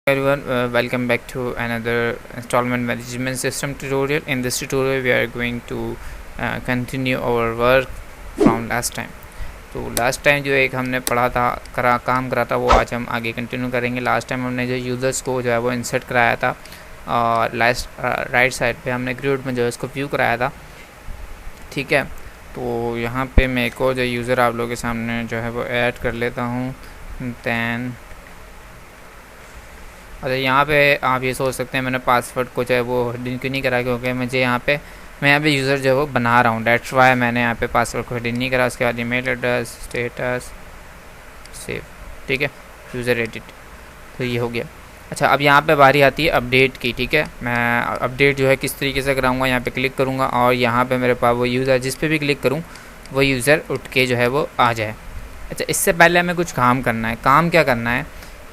Everyone, welcome back to another installment management system tutorial. In this tutorial we are going to continue our work from last time. तो last time जो एक हमने पढ़ा था काम करा था वो आज हम आगे कंटिन्यू करेंगे. लास्ट टाइम हमने जो यूज़र्स को जो है वो इंसर्ट कराया था और राइट साइड पे हमने ग्रिड में जो है उसको व्यू कराया था. ठीक है, तो यहाँ पे मैं एक और जो यूज़र आप लोगों के सामने जो है वो ऐड कर लेता हूँ. दैन अच्छा, यहाँ पे आप ये सोच सकते हैं मैंने पासवर्ड को जो है वो हिडन क्यों नहीं करा, क्योंकि मैं यहाँ पे यूज़र जो है वो बना रहा हूँ. डेट्स वाई मैंने यहाँ पे पासवर्ड को हिडन नहीं करा. उसके बाद ईमेल एड्रेस, स्टेटस, सेव. ठीक है, यूज़र एडिट, तो ये हो गया. अच्छा, अब यहाँ पे बारी आती है अपडेट की. ठीक है, मैं अपडेट जो है किस तरीके से कराऊँगा, यहाँ पे क्लिक करूँगा और यहाँ पे मेरे पास वो यूज़र जिस पे भी क्लिक करूँ वो यूज़र उठ के जो है वो आ जाए. अच्छा, इससे पहले हमें कुछ काम करना है. काम क्या करना है,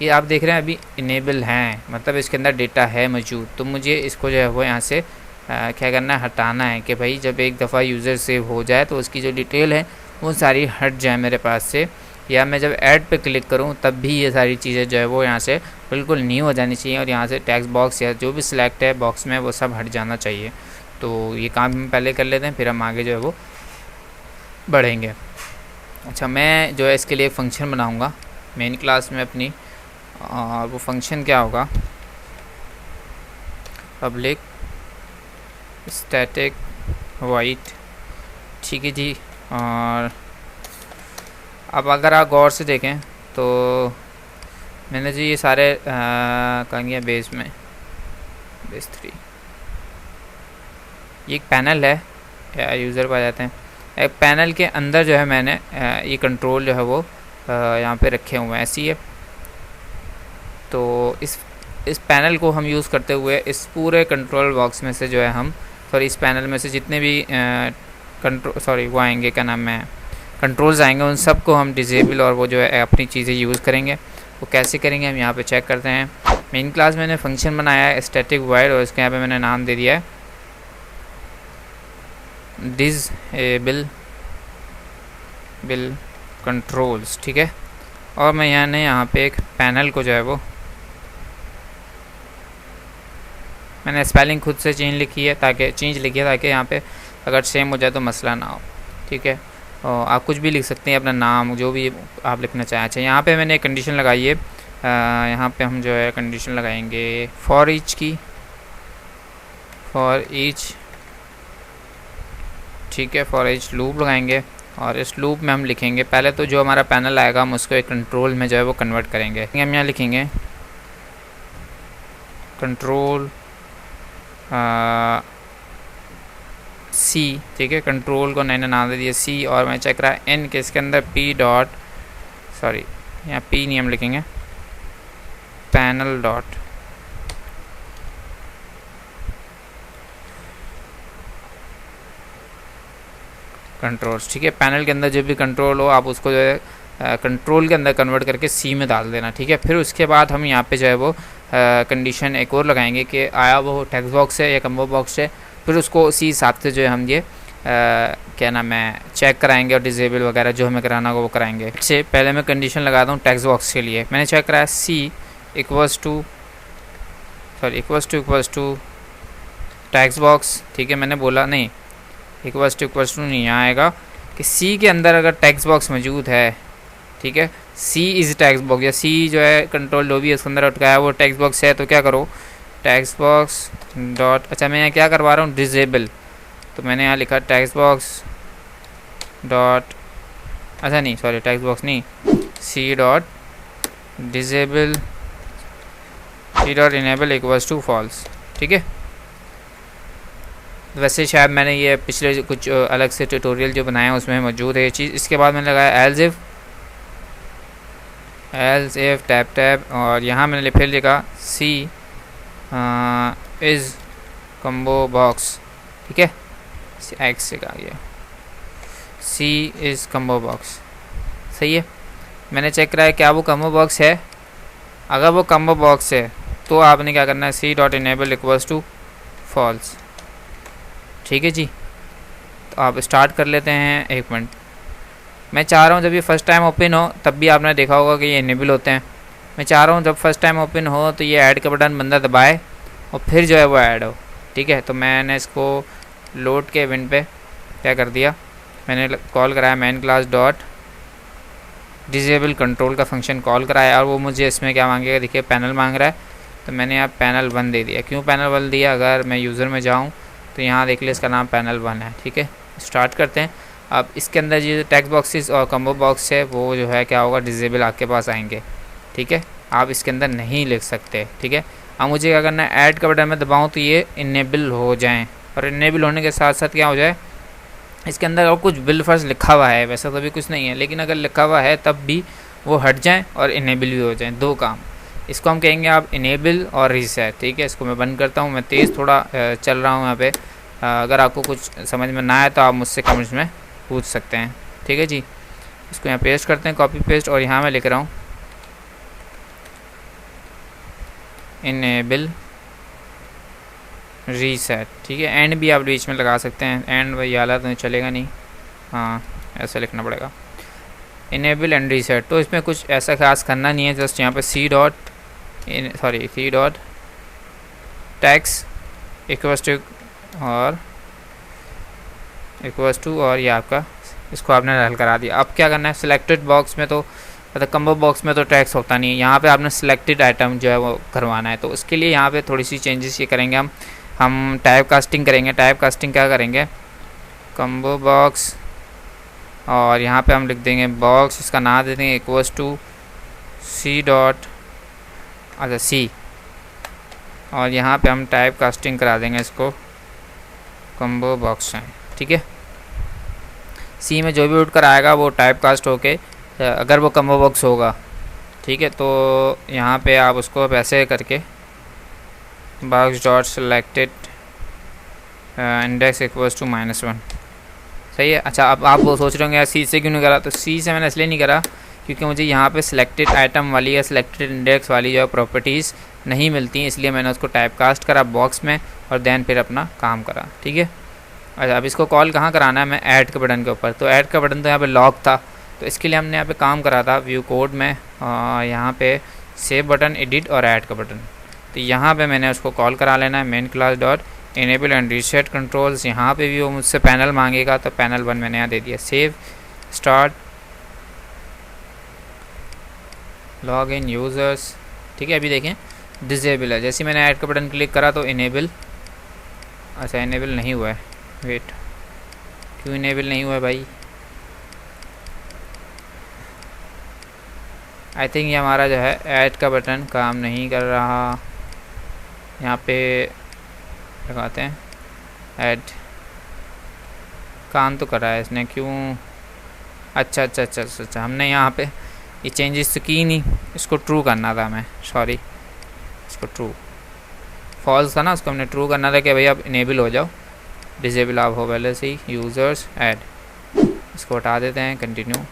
ये आप देख रहे हैं अभी इनेबल हैं, मतलब इसके अंदर डेटा है मौजूद. तो मुझे इसको जो है वो यहाँ से क्या करना है, हटाना है कि भाई जब एक दफ़ा यूज़र सेव हो जाए तो उसकी जो डिटेल है वो सारी हट जाए मेरे पास से, या मैं जब ऐड पे क्लिक करूँ तब भी ये सारी चीज़ें जो है वो यहाँ से बिल्कुल न्यू हो जानी चाहिए और यहाँ से टेक्स्ट बॉक्स या जो भी सिलेक्ट है बॉक्स में वो सब हट जाना चाहिए. तो ये काम हम पहले कर लेते हैं, फिर हम आगे जो है वो बढ़ेंगे. अच्छा, मैं जो है इसके लिए फ़ंक्शन बनाऊँगा मेन क्लास में अपनी, और वो फंक्शन क्या होगा, पब्लिक स्टैटिक वाइट. ठीक है जी. और अब अगर आप गौर से देखें तो मैंने जी ये सारे कहाँ गया, बेस 3 ये एक पैनल है या यूज़र पर आ जाते हैं. एक पैनल के अंदर जो है मैंने ये कंट्रोल जो है वो यहाँ पे रखे हुए हैं ऐसी है. तो इस पैनल को हम यूज़ करते हुए इस पूरे कंट्रोल बॉक्स में से जो है हम इस पैनल में से जितने भी वो आएंगे, क्या नाम है, कंट्रोल्स आएंगे, उन सब को हम डिसेबल और वो जो है अपनी चीज़ें यूज़ करेंगे. वो कैसे करेंगे हम यहाँ पे चेक करते हैं. मेन क्लास मैंने फंक्शन बनाया है स्टैटिक वॉइड और इसके यहाँ पे मैंने नाम दे दिया है डिसेबल कंट्रोल्स. ठीक है, और मैं यहाँ पे एक पैनल को जो है वो मैंने स्पेलिंग खुद से चेंज लिखी है ताकि यहाँ पे अगर सेम हो जाए तो मसला ना हो. ठीक है, और आप कुछ भी लिख सकते हैं, अपना नाम जो भी आप लिखना चाहें. अच्छा, यहाँ पे मैंने एक कंडीशन लगाई है. यहाँ पे हम जो है कंडीशन लगाएंगे फॉर ईच. ठीक है, फॉर ईच लूप लगाएंगे और इस लूप में हम लिखेंगे पहले तो जो हमारा पैनल आएगा हम उसको एक कंट्रोल में जो है वो कन्वर्ट करेंगे. हम यहाँ लिखेंगे कंट्रोल सी. ठीक है, कंट्रोल को मैंने नाम दे दिया सी और मैं चेक रहा एन के इसके अंदर यहाँ पी नहीं हम लिखेंगे पैनल डॉट कंट्रोल्स. ठीक है, पैनल के अंदर जो भी कंट्रोल हो आप उसको जो है कंट्रोल के अंदर कन्वर्ट करके सी में डाल देना. ठीक है, फिर उसके बाद हम यहाँ पे जो है वो कंडीशन एक और लगाएंगे कि आया वो टेक्स्ट बॉक्स है या कम्बो बॉक्स है, फिर उसको उसी हिसाब से जो है हम ये क्या नाम है चेक कराएंगे और डिसेबल वगैरह जो हमें कराना होगा वो कराएंगे. इससे पहले मैं कंडीशन लगाता हूँ टेक्स्ट बॉक्स के लिए. मैंने चेक कराया सी इक्वल्स टू टेक्स्ट बॉक्स. ठीक है, मैंने बोला नहीं इक्वल्स टू नहीं, यहाँ आएगा कि सी के अंदर अगर टेक्स्ट बॉक्स मौजूद है. ठीक है, सी इज़ टेक्स्ट बॉक्स या सी जो है कंट्रोल जो भी है उसके अंदर अटका है वो टेक्स्ट बॉक्स है, तो क्या करो टेक्स्ट बॉक्स डॉट. अच्छा, मैं यहाँ क्या करवा रहा हूँ डिसेबल, तो मैंने यहाँ लिखा टेक्स्ट बॉक्स डॉट, अच्छा नहीं सॉरी टेक्स्ट बॉक्स नहीं, C dot disable C dot enable equals to false. ठीक है, वैसे शायद मैंने ये पिछले कुछ अलग से ट्यूटोरियल जो बनाया उसमें मौजूद है ये चीज़. इसके बाद मैंने लगाया एल्स इफ टैब और यहाँ मैंने फिर लिखा सी इज़ कम्बो बॉक्स. ठीक है, एक्स से कहा गया सी इज़ कम्बो बॉक्स. सही है, मैंने चेक कराया क्या वो कम्बो बॉक्स है. अगर वो कम्बो बॉक्स है तो आपने क्या करना है C dot enable equals to false. ठीक है जी, तो आप स्टार्ट कर लेते हैं. एक मिनट, मैं चाह रहा हूँ जब ये फर्स्ट टाइम ओपन हो तब भी आपने देखा होगा कि ये इनेबल होते हैं. मैं चाह रहा हूँ जब फर्स्ट टाइम ओपन हो तो ये ऐड का बटन बंदा दबाए और फिर जो है वो ऐड हो। ठीक है, तो मैंने इसको लोड के इवेंट पे क्या कर दिया, मैंने कॉल कराया main class dot disable control का फंक्शन कॉल कराया, और वो मुझे इसमें क्या मांगेगा, देखिए पैनल मांग रहा है, तो मैंने यहाँ पैनल 1 दे दिया। क्यों पैनल 1 दिया, अगर मैं यूज़र में जाऊँ तो यहाँ देख ले इसका नाम पैनल 1 है। ठीक है, स्टार्ट करते हैं। अब इसके अंदर जो टेक्स्ट बॉक्सेस और कम्बो बॉक्स है वो जो है क्या होगा, डिजेबल आपके पास आएंगे। ठीक है, आप इसके अंदर नहीं लिख सकते। ठीक है, अब मुझे क्या करना है, ऐड का बटन में दबाऊँ तो ये इनेबल हो जाएँ, और इनेबल होने के साथ साथ क्या हो जाए, इसके अंदर और कुछ बिल फर्स्ट लिखा हुआ है, वैसा तो भी कुछ नहीं है, लेकिन अगर लिखा हुआ है तब भी वो हट जाए और इनेबल भी हो जाए, दो काम। इसको हम कहेंगे आप इनेबल और रीसेट। ठीक है, इसको मैं बंद करता हूँ, मैं तेज़ थोड़ा चल रहा हूँ यहाँ पे। अगर आपको कुछ समझ में ना आए तो आप मुझसे कमेंट्स में पूछ सकते हैं। ठीक है जी, इसको यहाँ पेस्ट करते हैं, कॉपी पेस्ट, और यहाँ मैं लिख रहा हूँ इनेबल रीसेट। ठीक है, एंड भी आप बीच में लगा सकते हैं, एंड वही हालत तो चलेगा नहीं, हाँ ऐसा लिखना पड़ेगा, इनेबल एंड रीसेट। तो इसमें कुछ ऐसा खास करना नहीं है, जस्ट यहाँ पे C dot text equals to और ये आपका, इसको आपने हल करा दिया। अब क्या करना है, सिलेक्टेड बॉक्स में तो मतलब कम्बो बॉक्स में तो टैक्स होता नहीं है, यहाँ पे आपने सिलेक्टेड आइटम जो है वो करवाना है। तो उसके लिए यहाँ पे थोड़ी सी चेंजेस ये करेंगे हम टाइप कास्टिंग करेंगे। टाइप कास्टिंग क्या करेंगे, कम्बो बॉक्स, और यहाँ पे हम लिख देंगे बॉक्स, इसका नाम दे देंगे इक्वल्स टू सी डॉट अच्छा सी, और यहाँ पे हम टाइप कास्टिंग करा देंगे इसको कम्बो बॉक्स है। ठीक है, सी में जो भी उठ कर आएगा वो टाइप कास्ट होके, अगर वो कम्बो बॉक्स होगा। ठीक है, तो यहाँ पे आप उसको वैसे करके box dot selected index equals to -1, सही है। अच्छा, अब आप वो सोच रहे होंगे यार सी से क्यों नहीं करा, तो सी से मैंने इसलिए नहीं करा क्योंकि मुझे यहाँ पे सिलेक्टेड आइटम वाली या सिलेक्टेड इंडेक्स वाली जो प्रॉपर्टीज़ नहीं मिलती, इसलिए मैंने उसको टाइप कास्ट करा बॉक्स में और देन फिर अपना काम करा। ठीक है, अच्छा अब इसको कॉल कहाँ कराना है, मैं ऐड के बटन के ऊपर। तो ऐड का बटन तो यहाँ पे लॉक था, तो इसके लिए हमने यहाँ पे काम करा था व्यू कोड में, यहाँ पे सेव बटन, एडिट और ऐड का बटन। तो यहाँ पे मैंने उसको कॉल करा लेना है main class dot enable and reset controls. यहाँ पे भी वो मुझसे पैनल मांगेगा, तो पैनल 1 मैंने यहाँ दे दिया। Save start log in users. ठीक है, अभी देखें डिसेबल है, जैसे मैंने ऐड का बटन क्लिक करा तो इनेबल, अच्छा इनेबल नहीं हुआ है, वेट क्यों इनेबल नहीं हुआ है भाई, आई थिंक ये हमारा जो है ऐड का बटन काम नहीं कर रहा। यहाँ पे लगाते हैं ऐड, काम तो कर रहा है इसने, क्यों, अच्छा अच्छा अच्छा अच्छा अच्छा, हमने यहाँ पे ये चेंजेस तो की नहीं, इसको ट्रू करना था मैं, सॉरी, इसको ट्रू फॉल्स था ना, उसको हमने ट्रू करना था कि भाई आप इनेबल हो जाओ, डिसेबल आप हो पहले से ही। यूज़र्स ऐड, इसको हटा देते हैं, कंटिन्यू।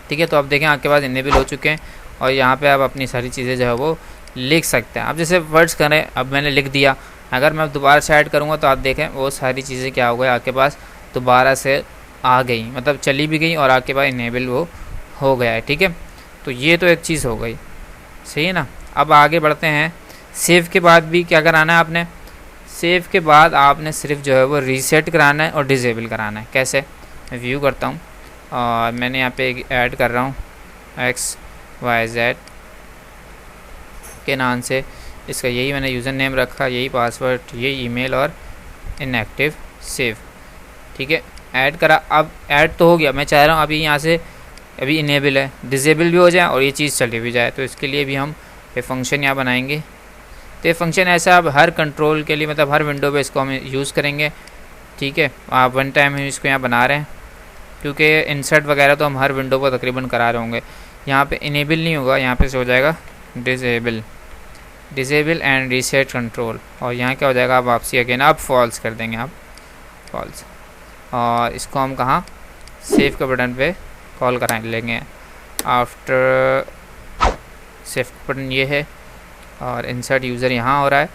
ठीक है, तो अब देखें आपके पास इनेबल हो चुके हैं, और यहाँ पे आप अपनी सारी चीज़ें जो है वो लिख सकते हैं। अब जैसे वर्ड्स करें, अब मैंने लिख दिया, अगर मैं दोबारा से ऐड करूँगा तो आप देखें वो सारी चीज़ें क्या हो गए आपके पास दोबारा से आ गई, मतलब चली भी गई और आपके पास इनेबल वो हो गया है। ठीक है, तो ये तो एक चीज़ हो गई, सही है ना। अब आगे बढ़ते हैं, सेव के बाद भी क्या कराना है आपने, सेव के बाद आपने सिर्फ जो है वो रीसेट कराना है और डिसेबल कराना है। कैसे, मैं व्यू करता हूँ और मैंने यहाँ पे ऐड कर रहा हूँ XYZ के नाम से, इसका यही मैंने यूज़र नेम रखा, यही पासवर्ड, यही ईमेल और इनएक्टिव सेव। ठीक है, ऐड करा, अब ऐड तो हो गया, मैं चाह रहा हूँ अभी यहाँ से अभी इनेबल है, डिसेबल भी हो जाए और ये चीज़ चली भी जाए। तो इसके लिए भी हम ये फंक्शन यहाँ बनाएंगे। तो ये फंक्शन ऐसा अब हर कंट्रोल के लिए, मतलब हर विंडो पे इसको हम यूज़ करेंगे। ठीक है, आप वन टाइम ही इसको यहाँ बना रहे हैं, क्योंकि इंसर्ट वगैरह तो हम हर विंडो पर तकरीबन करा रहे होंगे। यहाँ पे इनेबल नहीं होगा, यहाँ पे से हो जाएगा डिसेबल एंड रीसेट कंट्रोल, और यहाँ क्या हो जाएगा, आप वापसी अगेन आप फॉल्स कर देंगे, आप फॉल्स, और इसको हम कहाँ सेव के बटन पे कॉल करा लेंगे। आफ्टर सेव बटन ये है, और इंसर्ट यूज़र यहाँ हो रहा है,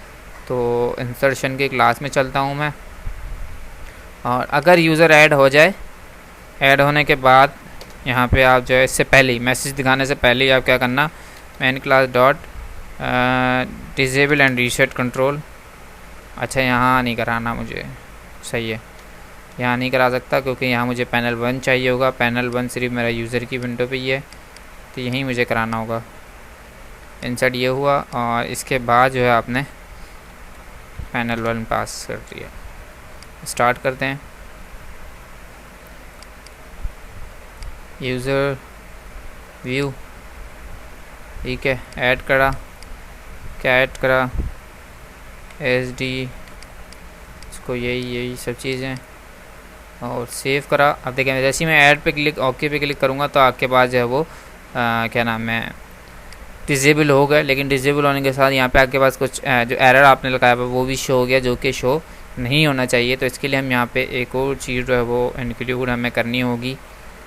तो इंसर्शन के क्लास में चलता हूँ मैं, और अगर यूज़र ऐड हो जाए, ऐड होने के बाद यहाँ पे आप जो है इससे पहले ही मैसेज दिखाने से पहले ही आप क्या करना, man class dot disable and reset control. अच्छा, यहाँ नहीं कराना मुझे, सही है, यहाँ नहीं करा सकता क्योंकि यहाँ मुझे पैनल 1 चाहिए होगा। पैनल 1 सिर्फ मेरा यूज़र की विंडो पे ही है, तो यहीं मुझे कराना होगा। इंसर्ट ये हुआ और इसके बाद जो है आपने पैनल 1 पास कर दिया। स्टार्ट करते हैं। यूज़र व्यू, ठीक है, ऐड करा, क्या ऐड करा, SD, इसको यही सब चीज़ें, और सेव करा। अब देखें जैसे ही मैं ऐड पे क्लिक, ओके पे क्लिक करूँगा तो आपके पास जो है वो क्या नाम है, डिसेबल हो गया। लेकिन डिसेबल होने के साथ यहाँ पे आपके पास कुछ जो एरर आपने लगाया हुआ वो भी शो हो गया, जो कि शो नहीं होना चाहिए। तो इसके लिए हम यहाँ पे एक और चीज़ जो है वो इंक्लूड हमें करनी होगी,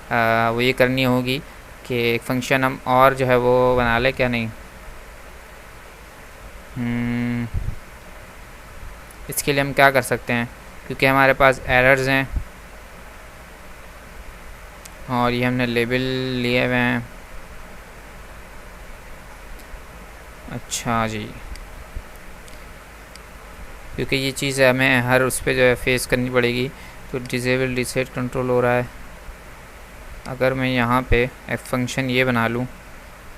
वो ये करनी होगी कि एक फंक्शन हम और जो है वो बना ले, क्या नहीं, इसके लिए हम क्या कर सकते हैं, क्योंकि हमारे पास एरर्स हैं और ये हमने लेबल लिए हुए हैं। अच्छा जी, क्योंकि ये चीज़ हमें हर उस पर जो है फेस करनी पड़ेगी। तो डिसेबल रीसेट कंट्रोल हो रहा है। अगर मैं यहाँ पे एक फंक्शन ये बना लूँ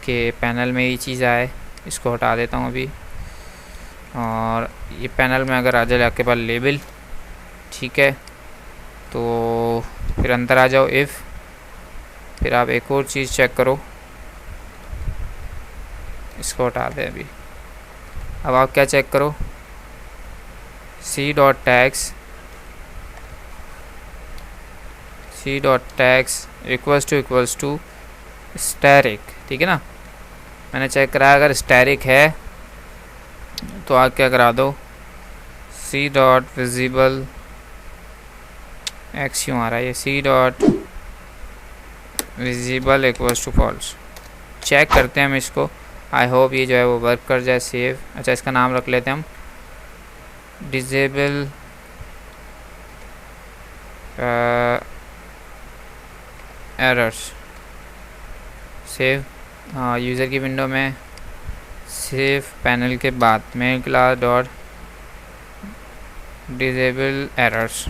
कि पैनल में ये चीज़ आए, इसको हटा देता हूँ अभी, और ये पैनल में अगर आ जाए आपके पास लेबल, ठीक है, तो फिर अंदर आ जाओ इफ़, फिर आप एक और चीज़ चेक करो, इसको हटा दें अभी। अब आप क्या चेक करो, c.tags इक्वल्स टू स्टैरिक, ठीक है ना। मैंने चेक कराया, अगर स्टैरिक है तो आप क्या करा दो, c.visible x क्यों आ रहा है ये, c.visible equals to false. Check करते हैं हम इसको, आई होप ये जो है वो वर्क कर जाए। सेव, अच्छा इसका नाम रख लेते हैं हम, डिसेबल एरर्स। सेव, हाँ, यूज़र की विंडो में सेव पैनल के बाद main class dot disable errors,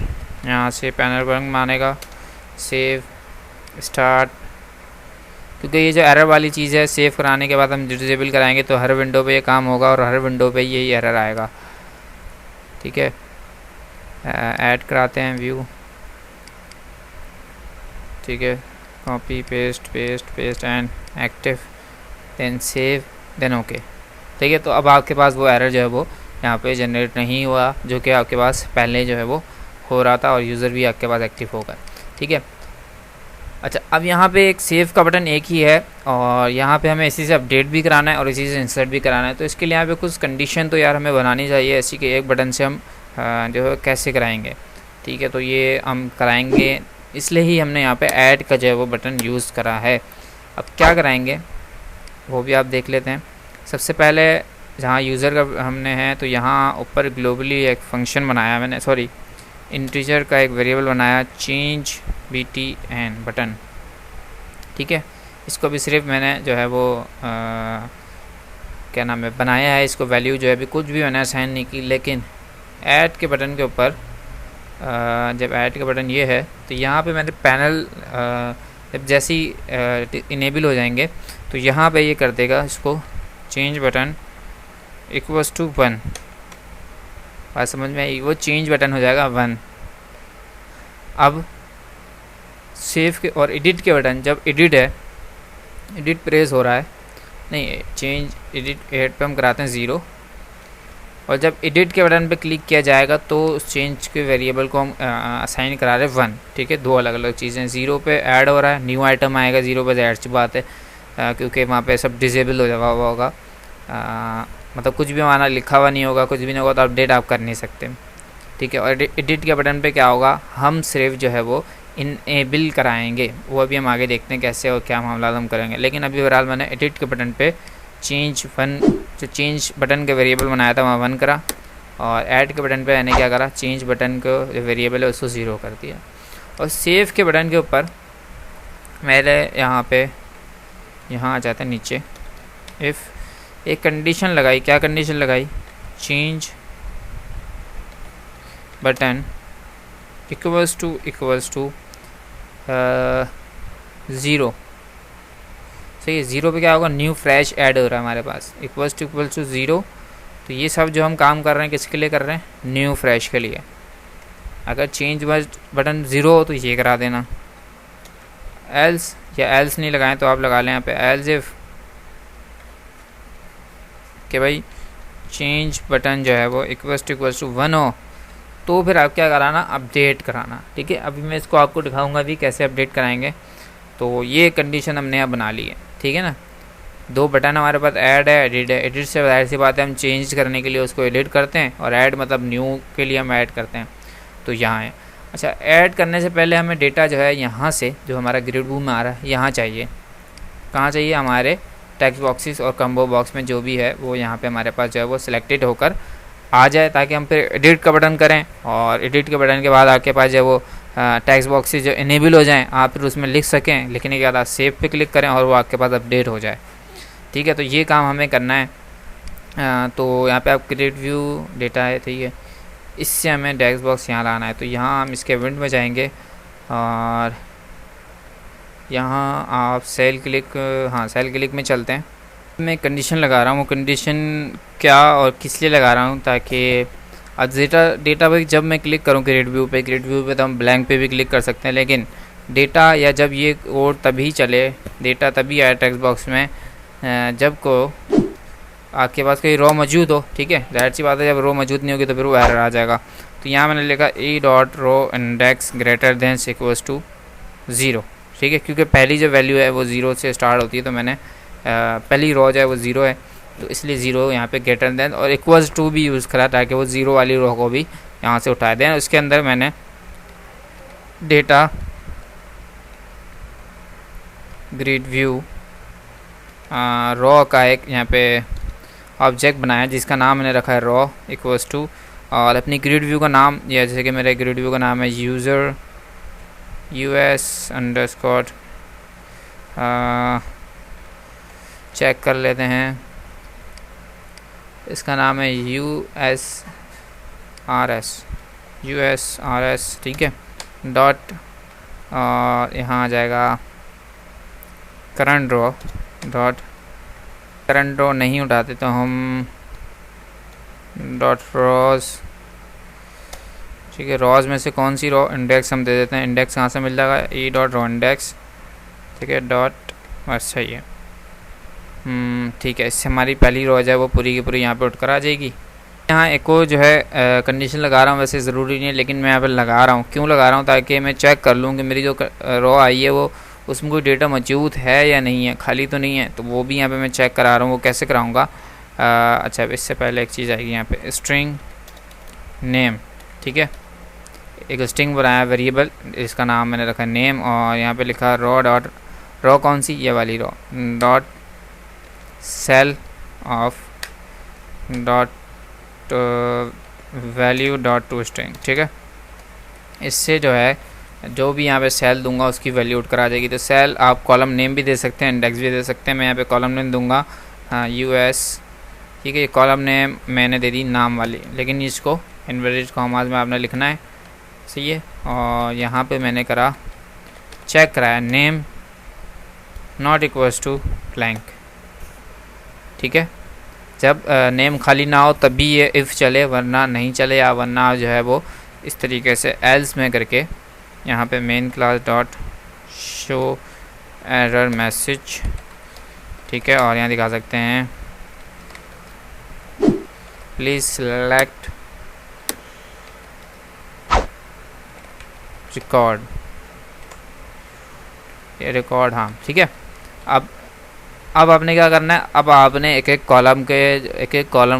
यहाँ से पैनल पर मानेगा। सेव, स्टार्ट, क्योंकि ये जो एरर वाली चीज़ है, सेव कराने के बाद हम डिसेबल कराएंगे तो हर विंडो पे ये काम होगा और हर विंडो पे यही एरर आएगा, ठीक है। ऐड कराते हैं व्यू, ठीक है, copy paste and active, then save, then okay, ठीक है। तो अब आपके पास वो एरर जो है वो यहाँ पे जनरेट नहीं हुआ, जो कि आपके पास पहले जो है वो हो रहा था, और यूज़र भी आपके पास एक्टिव होगा, ठीक है। अच्छा, अब यहाँ पे एक सेव का बटन एक ही है और यहाँ पे हमें इसी से अपडेट भी कराना है और इसी से इंसर्ट भी कराना है। तो इसके लिए यहाँ पे कुछ कंडीशन तो यार हमें बनानी चाहिए ऐसी कि एक बटन से हम जो है कैसे कराएंगे, ठीक है। तो ये हम कराएंगे, इसलिए ही हमने यहाँ पे ऐड का जो है वो बटन यूज़ करा है। अब क्या कराएंगे वो भी आप देख लेते हैं। सबसे पहले जहाँ यूज़र का हमने है, तो यहाँ ऊपर ग्लोबली एक फंक्शन बनाया मैंने, सॉरी, इंटीजर का एक वेरिएबल बनाया, चेंज btn बटन, ठीक है। इसको भी सिर्फ मैंने जो है वो क्या नाम है बनाया है, इसको वैल्यू जो है अभी कुछ भी मैंने असाइन नहीं की। लेकिन ऐड के बटन के ऊपर जब ऐड का बटन ये है तो यहाँ पे मैंने पैनल जब जैसे ही इनेबल हो जाएंगे तो यहाँ पे ये कर देगा इसको, चेंज बटन इक्वल्स टू 1, बात समझ में आई, वो चेंज बटन हो जाएगा 1। अब सेव के और एडिट के बटन, जब एडिट है, एडिट प्रेस हो रहा है, नहीं, चेंज एडिट ऐड पे हम कराते हैं 0, और जब एडिट के बटन पे क्लिक किया जाएगा तो उस चेंज के वेरिएबल को हम असाइन करा रहे हैं 1, ठीक है। दो अलग अलग चीज़ें, 0 पे ऐड हो रहा है, न्यू आइटम आएगा 0 पे, ऐड की बात है, क्योंकि वहाँ पे सब डिसेबल हो जाएगा होगा, मतलब कुछ भी हमारा लिखा हुआ नहीं होगा, कुछ भी नहीं होगा, तो अपडेट आप कर नहीं सकते, ठीक है। और एडिट के बटन पे क्या होगा, हम सिर्फ जो है वो इनेबल कराएंगे, वो अभी हम आगे देखते हैं कैसे और क्या मामला हम करेंगे। लेकिन अभी बहरहाल मैंने एडिट के बटन पे चेंज 1, जो चेंज बटन के वेरिएबल बनाया था वहाँ 1 करा, और ऐड के बटन पे मैंने क्या करा, चेंज बटन को जो वेरिएबल है उसको 0 कर दिया। और सेव के बटन के ऊपर मेरे यहाँ पे, यहाँ आ जाते हैं नीचे, इफ़ एक कंडीशन लगाई, क्या कंडीशन लगाई, चेंज बटन इक्वल्स टू 0। सही है, 0 पे क्या होगा, न्यू फ्रेश ऐड हो रहा है हमारे पास, इक्वल्स टू 0। तो ये सब जो हम काम कर रहे हैं किसके लिए कर रहे हैं, न्यू फ्रेश के लिए। अगर चेंज बटन 0 हो तो ये करा देना, एल्स या एल्स नहीं लगाएं तो आप लगा लें यहाँ पे एल्स इफ़ कि भाई चेंज बटन जो है वो इक्वल्स टू 1 हो, तो फिर आप क्या कराना, अपडेट कराना। ठीक है, अभी मैं इसको आपको दिखाऊंगा भी कैसे अपडेट कराएंगे। तो ये कंडीशन हमने यहाँ बना ली है। ठीक है ना, 2 बटन हमारे पास ऐड है, एडिट है। एडिट से जाहिर सी बात है हम चेंज करने के लिए उसको एडिट करते हैं, और ऐड मतलब न्यू के लिए हम ऐड करते हैं। तो यहाँ है। अच्छा, ऐड करने से पहले हमें डेटा जो है यहाँ से, जो हमारा ग्रिड व्यू में आ रहा है, यहाँ चाहिए। कहाँ चाहिए, हमारे टेक्स्ट बॉक्सेस और कम्बो बॉक्स में जो भी है वो यहाँ पे हमारे पास जो है वो सिलेक्टेड होकर आ जाए, ताकि हम फिर एडिट का बटन करें, और एडिट के बटन के बाद आपके पास जो वो टेक्स्ट बॉक्सेस जो इनेबल हो जाएं, आप फिर उसमें लिख सकें। लिखने के बाद आप सेव पे क्लिक करें और वो आपके पास अपडेट हो जाए। ठीक है, तो ये काम हमें करना है। तो यहाँ पे आप क्रिएट व्यू डेटा है, ठीक है, इससे हमें टेक्स्ट बॉक्स यहाँ लाना है। तो यहाँ हम इसके इवेंट में जाएंगे, और यहाँ आप सेल क्लिक, हाँ सेल क्लिक में चलते हैं। मैं कंडीशन लगा रहा हूँ, वो कंडीशन क्या और किस लिए लगा रहा हूँ, ताकि अब डेटा पे जब मैं क्लिक करूँ क्रिएट व्यू पे तो हम ब्लैंक पे भी क्लिक कर सकते हैं, लेकिन डेटा या जब ये और तभी चले, डेटा तभी आए टेक्स्ट बॉक्स में जब को आपके पास कोई रो मौजूद हो। ठीक है, जाहिर सी बात है, जब रो मौजूद नहीं होगी तो फिर वो एरर आ जाएगा। तो यहाँ मैंने लिखा E dot row index greater than equals to 0। ठीक है, क्योंकि पहली जो वैल्यू है वो 0 से स्टार्ट होती है, तो मैंने पहली रो जो है वो 0 है, तो इसलिए 0 यहाँ पे ग्रेटर देन और इक्वल्स टू भी यूज़ करा, ताकि वो 0 वाली रो को भी यहाँ से उठा दें। उसके अंदर मैंने डेटा ग्रिड व्यू रो का एक यहाँ पे ऑब्जेक्ट बनाया, जिसका नाम मैंने रखा है रो इक्वल्स टू, और अपनी ग्रिड व्यू का नाम, या जैसे कि मेरे ग्रिड व्यू का नाम है यूज़र US_ चेक कर लेते हैं, इसका नाम है USRS। ठीक है, डॉट, और यहाँ आ जाएगा करंट रो डॉट, करंट रो नहीं उठाते तो हम डॉट रोज। ठीक है, रोज में से कौन सी रो, इंडेक्स हम दे देते हैं। इंडेक्स कहाँ से मिल जाएगा, ई डॉट रो इंडेक्स। ठीक है, डॉट, बस सही है। ठीक है, इससे हमारी पहली रो जो है वो पूरी की पूरी यहाँ पे उठ कर आ जाएगी। यहाँ एक और जो है कंडीशन लगा रहा हूँ, वैसे ज़रूरी नहीं है, लेकिन मैं यहाँ पे लगा रहा हूँ। क्यों लगा रहा हूँ, ताकि मैं चेक कर लूँ कि मेरी जो रो आई है वो उसमें कोई डेटा मौजूद है या नहीं है, खाली तो नहीं है। तो वो भी यहाँ पे मैं चेक करा रहा हूँ। वो कैसे कराऊँगा, अच्छा इससे पहले एक चीज़ आएगी यहाँ पे, स्ट्रिंग नेम। ठीक है, एक स्ट्रिंग बनाया वेरिएबल, इसका नाम मैंने रखा नेम, और यहाँ पे लिखा रो डॉट, रो कौन सी, ये वाली row, dot cell of dot value dot to string. ठीक है, इससे जो है जो भी यहाँ पे सेल दूंगा उसकी वैल्यू उठ कर आ जाएगी। तो सेल आप कॉलम नेम भी दे सकते हैं, इंडेक्स भी दे सकते हैं। मैं यहाँ पे कॉलम नेम दूंगा US। ठीक है, ये कॉलम नेम मैंने दे दी नाम वाली, लेकिन इसको इन्वर्टेड कॉमास में आपने लिखना है। सही है, और यहाँ पे मैंने करा चेक कराया name not equals to blank. ठीक है, जब नेम खाली ना हो तभी ये इफ़ चले, वरना नहीं चले, या वरना जो है वो इस तरीके से एल्स में करके यहाँ पे main class dot show error message. ठीक है, और यहाँ दिखा सकते हैं प्लीज़ सेलेक्ट रिकॉर्ड, ये रिकॉर्ड, हाँ ठीक है। अब आपने क्या करना है, अब आपने एक एक कॉलम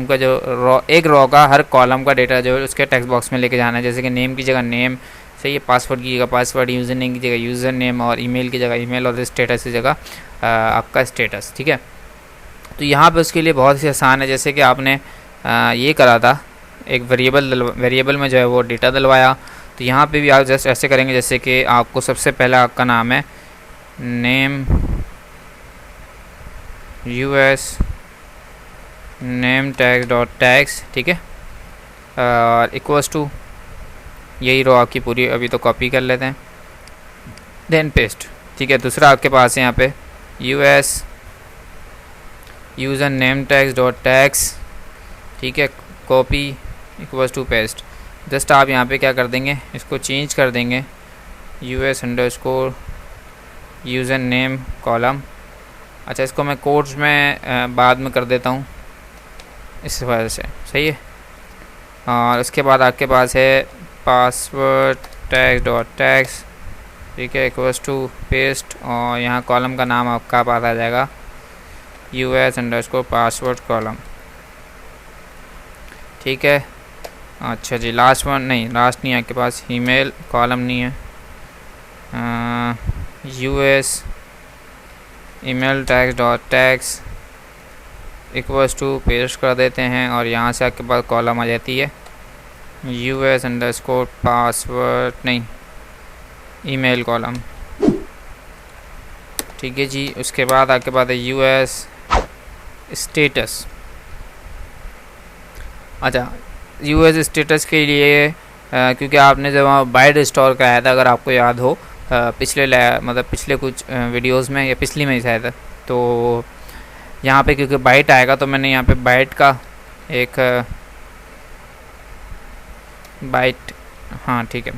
का जो रो, एक रो का हर कॉलम का डेटा जो है उसके टेक्स्ट बॉक्स में लेके जाना है। जैसे कि नेम की जगह नेम, सही है, पासवर्ड की जगह पासवर्ड, यूज़र नेम की जगह यूज़र नेम, और ईमेल की जगह ईमेल, और स्टेटस की जगह आपका स्टेटस। ठीक है, तो यहाँ पे उसके लिए बहुत ही आसान है। जैसे कि आपने ये करा था, एक वेरिएबल में जो है वो डेटा डलवाया, तो यहाँ पे भी आप जस्ट ऐसे करेंगे, जैसे कि आपको सबसे पहला आपका नाम है name US name tags dot tags, ठीक है, और इक्वल्स टू यही रो आपकी पूरी, अभी तो कॉपी कर लेते हैं, देन पेस्ट, ठीक है। दूसरा आपके पास है यहाँ पे US user name tags dot tags, ठीक है, copy equals to paste. Just आप यहाँ पे क्या कर देंगे, इसको चेंज कर देंगे US underscore user name column. अच्छा, इसको मैं कोड्स में बाद में कर देता हूँ इस वजह से, सही है। और उसके बाद आपके पास है पासवर्ड टैग डॉट टैग्स, ठीक है, इक्वल्स टू पेस्ट, और यहाँ कॉलम का नाम आपका पास आ जाएगा यूएस अंडरस्कोर पासवर्ड कॉलम, ठीक है। अच्छा जी, लास्ट वन नहीं, लास्ट नहीं है आपके पास, ईमेल कॉलम नहीं है, US email tags dot tags equals to paste कर देते हैं, और यहाँ से आपके पास कॉलम आ जाती है यूएस अंडरस्कोर पासवर्ड नहीं ईमेल कॉलम, ठीक है जी। उसके बाद आपके पास है यूएस स्टेटस। अच्छा, यूएस स्टेटस के लिए क्योंकि आपने जब वहाँ बाइट स्टोर कराया था, अगर आपको याद हो मतलब पिछले कुछ वीडियोस में या पिछली में ही शायद, तो यहाँ पे क्योंकि बाइट आएगा तो मैंने यहाँ पे बाइट का एक बाइट, हाँ ठीक है,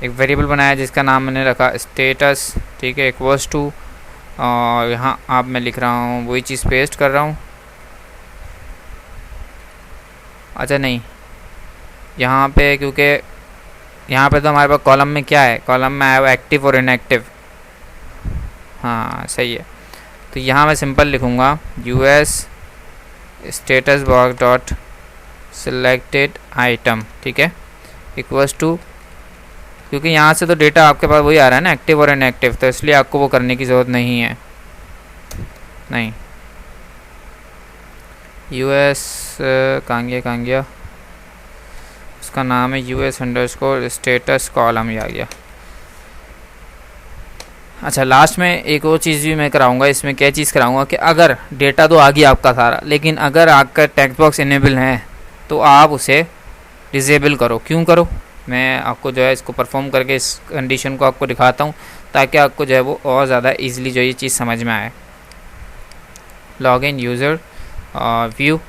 एक वेरिएबल बनाया जिसका नाम मैंने रखा स्टेटस, ठीक है, इक्वल्स टू, और यहाँ आप मैं लिख रहा हूँ वही चीज़ पेस्ट कर रहा हूँ। अच्छा नहीं, यहाँ पे क्योंकि यहाँ पे तो हमारे पास कॉलम में क्या है, कॉलम में आया हुआ एक्टिव और इनएक्टिव, हाँ सही है। तो यहाँ मैं सिंपल लिखूँगा US status box dot selected item, ठीक है, इक्वल्स टू, क्योंकि यहाँ से तो डेटा आपके पास वही आ रहा है ना, एक्टिव और इनएक्टिव, तो इसलिए आपको वो करने की ज़रूरत नहीं है। नहीं, यूएस कहाँ गया, उसका नाम है यूएस अंडरस्कोर स्टेटस कॉलम, ही आ गया। अच्छा, लास्ट में एक और चीज़ भी मैं कराऊंगा, इसमें क्या चीज़ कराऊंगा कि अगर डेटा तो आ गया आपका सारा, लेकिन अगर आपका टेक्स्ट बॉक्स इनेबल है तो आप उसे डिसेबल करो। क्यों करो, मैं आपको जो है इसको परफॉर्म करके इस कंडीशन को आपको दिखाता हूँ, ताकि आपको जो है वो और ज़्यादा ईजिली जो ये चीज़ समझ में आए। लॉग इन यूज़र व्यू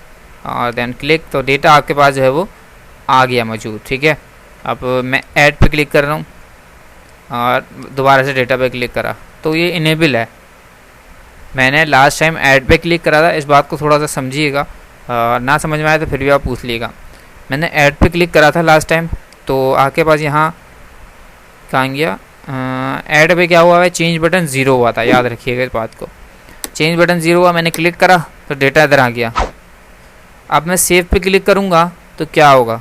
और देन क्लिक, तो डेटा आपके पास जो है वो आ गया मौजूद, ठीक है। अब मैं ऐड पे क्लिक कर रहा हूँ और दोबारा से डेटा पे क्लिक करा, तो ये इनेबल है। मैंने लास्ट टाइम ऐड पे क्लिक करा था, इस बात को थोड़ा सा समझिएगा, ना समझ में आए तो फिर भी आप पूछ लीजिएगा। मैंने ऐड पे क्लिक करा था लास्ट टाइम, तो आपके पास यहाँ कहाँ गया, ऐड पे क्या हुआ है, चेंज बटन 0 हुआ था, याद रखिएगा इस बात को। चेंज बटन 0 हुआ, मैंने क्लिक करा तो डेटा इधर आ गया। अब मैं सेव पे क्लिक करूँगा तो क्या होगा,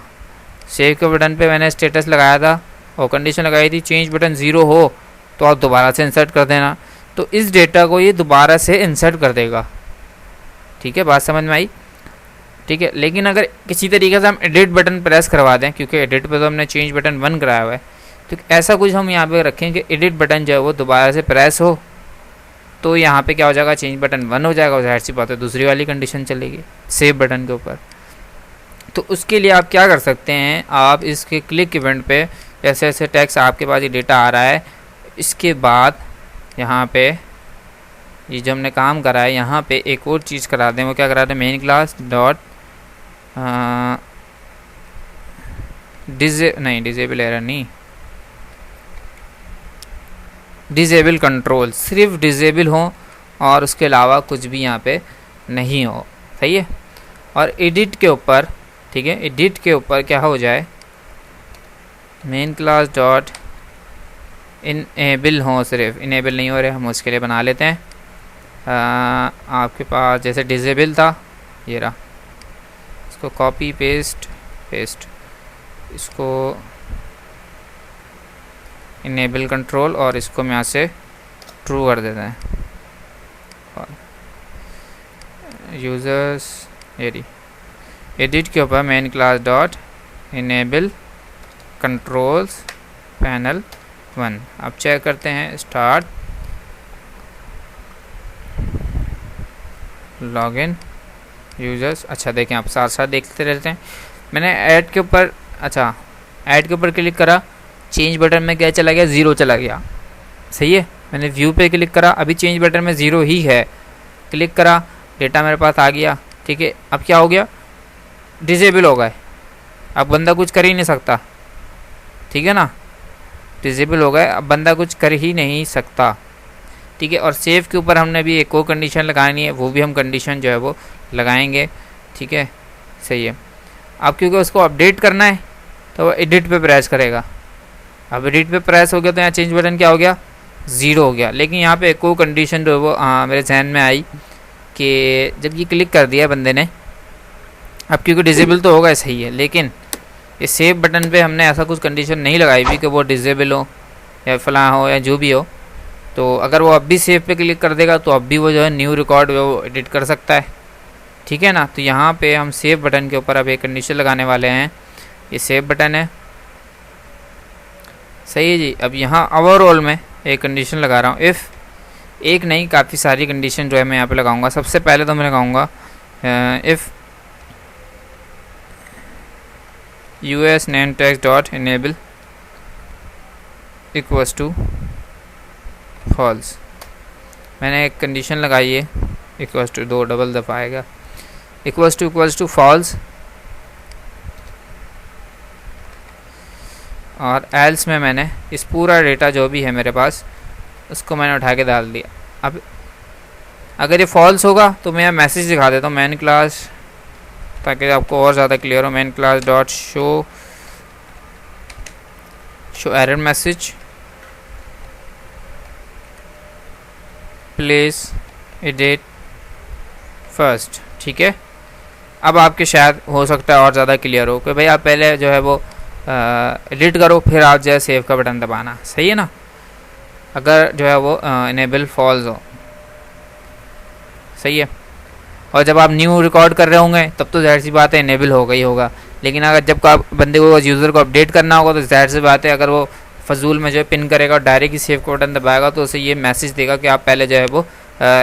सेव के बटन पे मैंने स्टेटस लगाया था और कंडीशन लगाई थी चेंज बटन 0 हो तो आप दोबारा से इंसर्ट कर देना, तो इस डेटा को ये दोबारा से इंसर्ट कर देगा, ठीक है, बात समझ में आई, ठीक है। लेकिन अगर किसी तरीके से हम एडिट बटन प्रेस करवा दें, क्योंकि एडिट पे तो हमने चेंज बटन 1 कराया हुआ है, तो ऐसा कुछ हम यहाँ पे रखें कि एडिट बटन जो है वो दोबारा से प्रेस हो, तो यहाँ पे क्या हो जाएगा, चेंज बटन 1 हो जाएगा, और जाहिर सी बात है दूसरी वाली कंडीशन चलेगी सेव बटन के ऊपर। तो उसके लिए आप क्या कर सकते हैं, आप इसके क्लिक इवेंट पे जैसे जैसे टेक्स्ट आपके पास ये डेटा आ रहा है, इसके बाद यहाँ पे ये जो हमने काम करा है यहाँ पे एक और चीज़ करा दें। वो क्या करा दें, main class dot disable error नहीं, डिजेबल कंट्रोल, सिर्फ डिजेबल हो और उसके अलावा कुछ भी यहाँ पे नहीं हो, सही है। और एडिट के ऊपर, ठीक है, एडिट के ऊपर क्या हो जाए, मेन क्लास डॉट इनेबल हो, सिर्फ इनेबल नहीं हो रहे, हम उसके लिए बना लेते हैं। आपके पास जैसे डिजेबल था, ये रहा, इसको कॉपी पेस्ट पेस्ट, इसको इनेबल कंट्रोल, और इसको मैं यहाँ से ट्रू कर देते हैं। यूज़र्स एडी एडिट के ऊपर main class dot enable controls panel 1। अब चेक करते हैं, स्टार्ट, लॉगिन, यूजर्स। अच्छा देखें, आप साथ साथ देखते रहते हैं। मैंने ऐड के ऊपर, अच्छा ऐड के ऊपर क्लिक करा, चेंज बटन में क्या चला गया, 0 चला गया। सही है, मैंने व्यू पे क्लिक करा, अभी चेंज बटन में 0 ही है। क्लिक करा, डेटा मेरे पास आ गया। ठीक है, अब क्या हो गया, डिसेबल हो गए, अब बंदा कुछ कर ही नहीं सकता। ठीक है ना, डिसेबल हो गए, अब बंदा कुछ कर ही नहीं सकता। ठीक है, और सेव के ऊपर हमने भी एक और कंडीशन लगानी है, वो भी हम कंडीशन जो है वो लगाएंगे। ठीक है, सही है। अब क्योंकि उसको अपडेट करना है तो वो एडिट पे प्रेस करेगा। अब एडिट पे प्रेस हो गया तो यहाँ चेंज बटन क्या हो गया, 0 हो गया। लेकिन यहाँ पे एक और कंडीशन जो है वो मेरे जहन में आई कि जब ये क्लिक कर दिया बंदे ने, अब क्योंकि डिसेबल तो होगा, सही है, लेकिन इस सेव बटन पे हमने ऐसा कुछ कंडीशन नहीं लगाई हुई कि वो डिसेबल हो या फलां हो या जो भी हो। तो अगर वो अब भी सेव पे क्लिक कर देगा तो अब भी वो जो है न्यू रिकॉर्ड वो एडिट कर सकता है। ठीक है ना, तो यहाँ पे हम सेव बटन के ऊपर अब एक कंडीशन लगाने वाले हैं। ये सेव बटन है, सही है जी। अब यहाँ ओवरऑल में एक कंडीशन लगा रहा हूँ, इफ़, एक नहीं काफ़ी सारी कंडीशन जो है मैं यहाँ पे लगाऊंगा। सबसे पहले तो मैं लगाऊंगा if us name text dot enable equals to false. मैंने एक कंडीशन लगाई है, इक्वल्स टू 2 डबल दफ़ा आएगा, इक्वल्स टू फॉल्स। और एल्स में मैंने इस पूरा डेटा जो भी है मेरे पास उसको मैंने उठा के डाल दिया। अब अगर ये फॉल्स होगा तो मैं मैसेज दिखा देता हूँ, मैन क्लास, ताकि आपको और ज़्यादा क्लियर हो। Man class dot show error message place edit first. ठीक है, अब आपके शायद हो सकता है और ज़्यादा क्लियर हो कि भाई आप पहले जो है वो एडिट करो, फिर आप जो है सेव का बटन दबाना। सही है ना, अगर जो है वो इनेबल फॉल्स हो। सही है, और जब आप न्यू रिकॉर्ड कर रहे होंगे तब तो जाहिर सी बात है इनेबल होगा ही होगा। लेकिन अगर जब आप बंदे को, यूज़र को अपडेट करना होगा तो जाहिर सी बात है अगर वो फजूल में जो है पिन करेगा और डायरेक्ट ही सेव का बटन दबाएगा तो उसे ये मैसेज देगा कि आप पहले जो है वो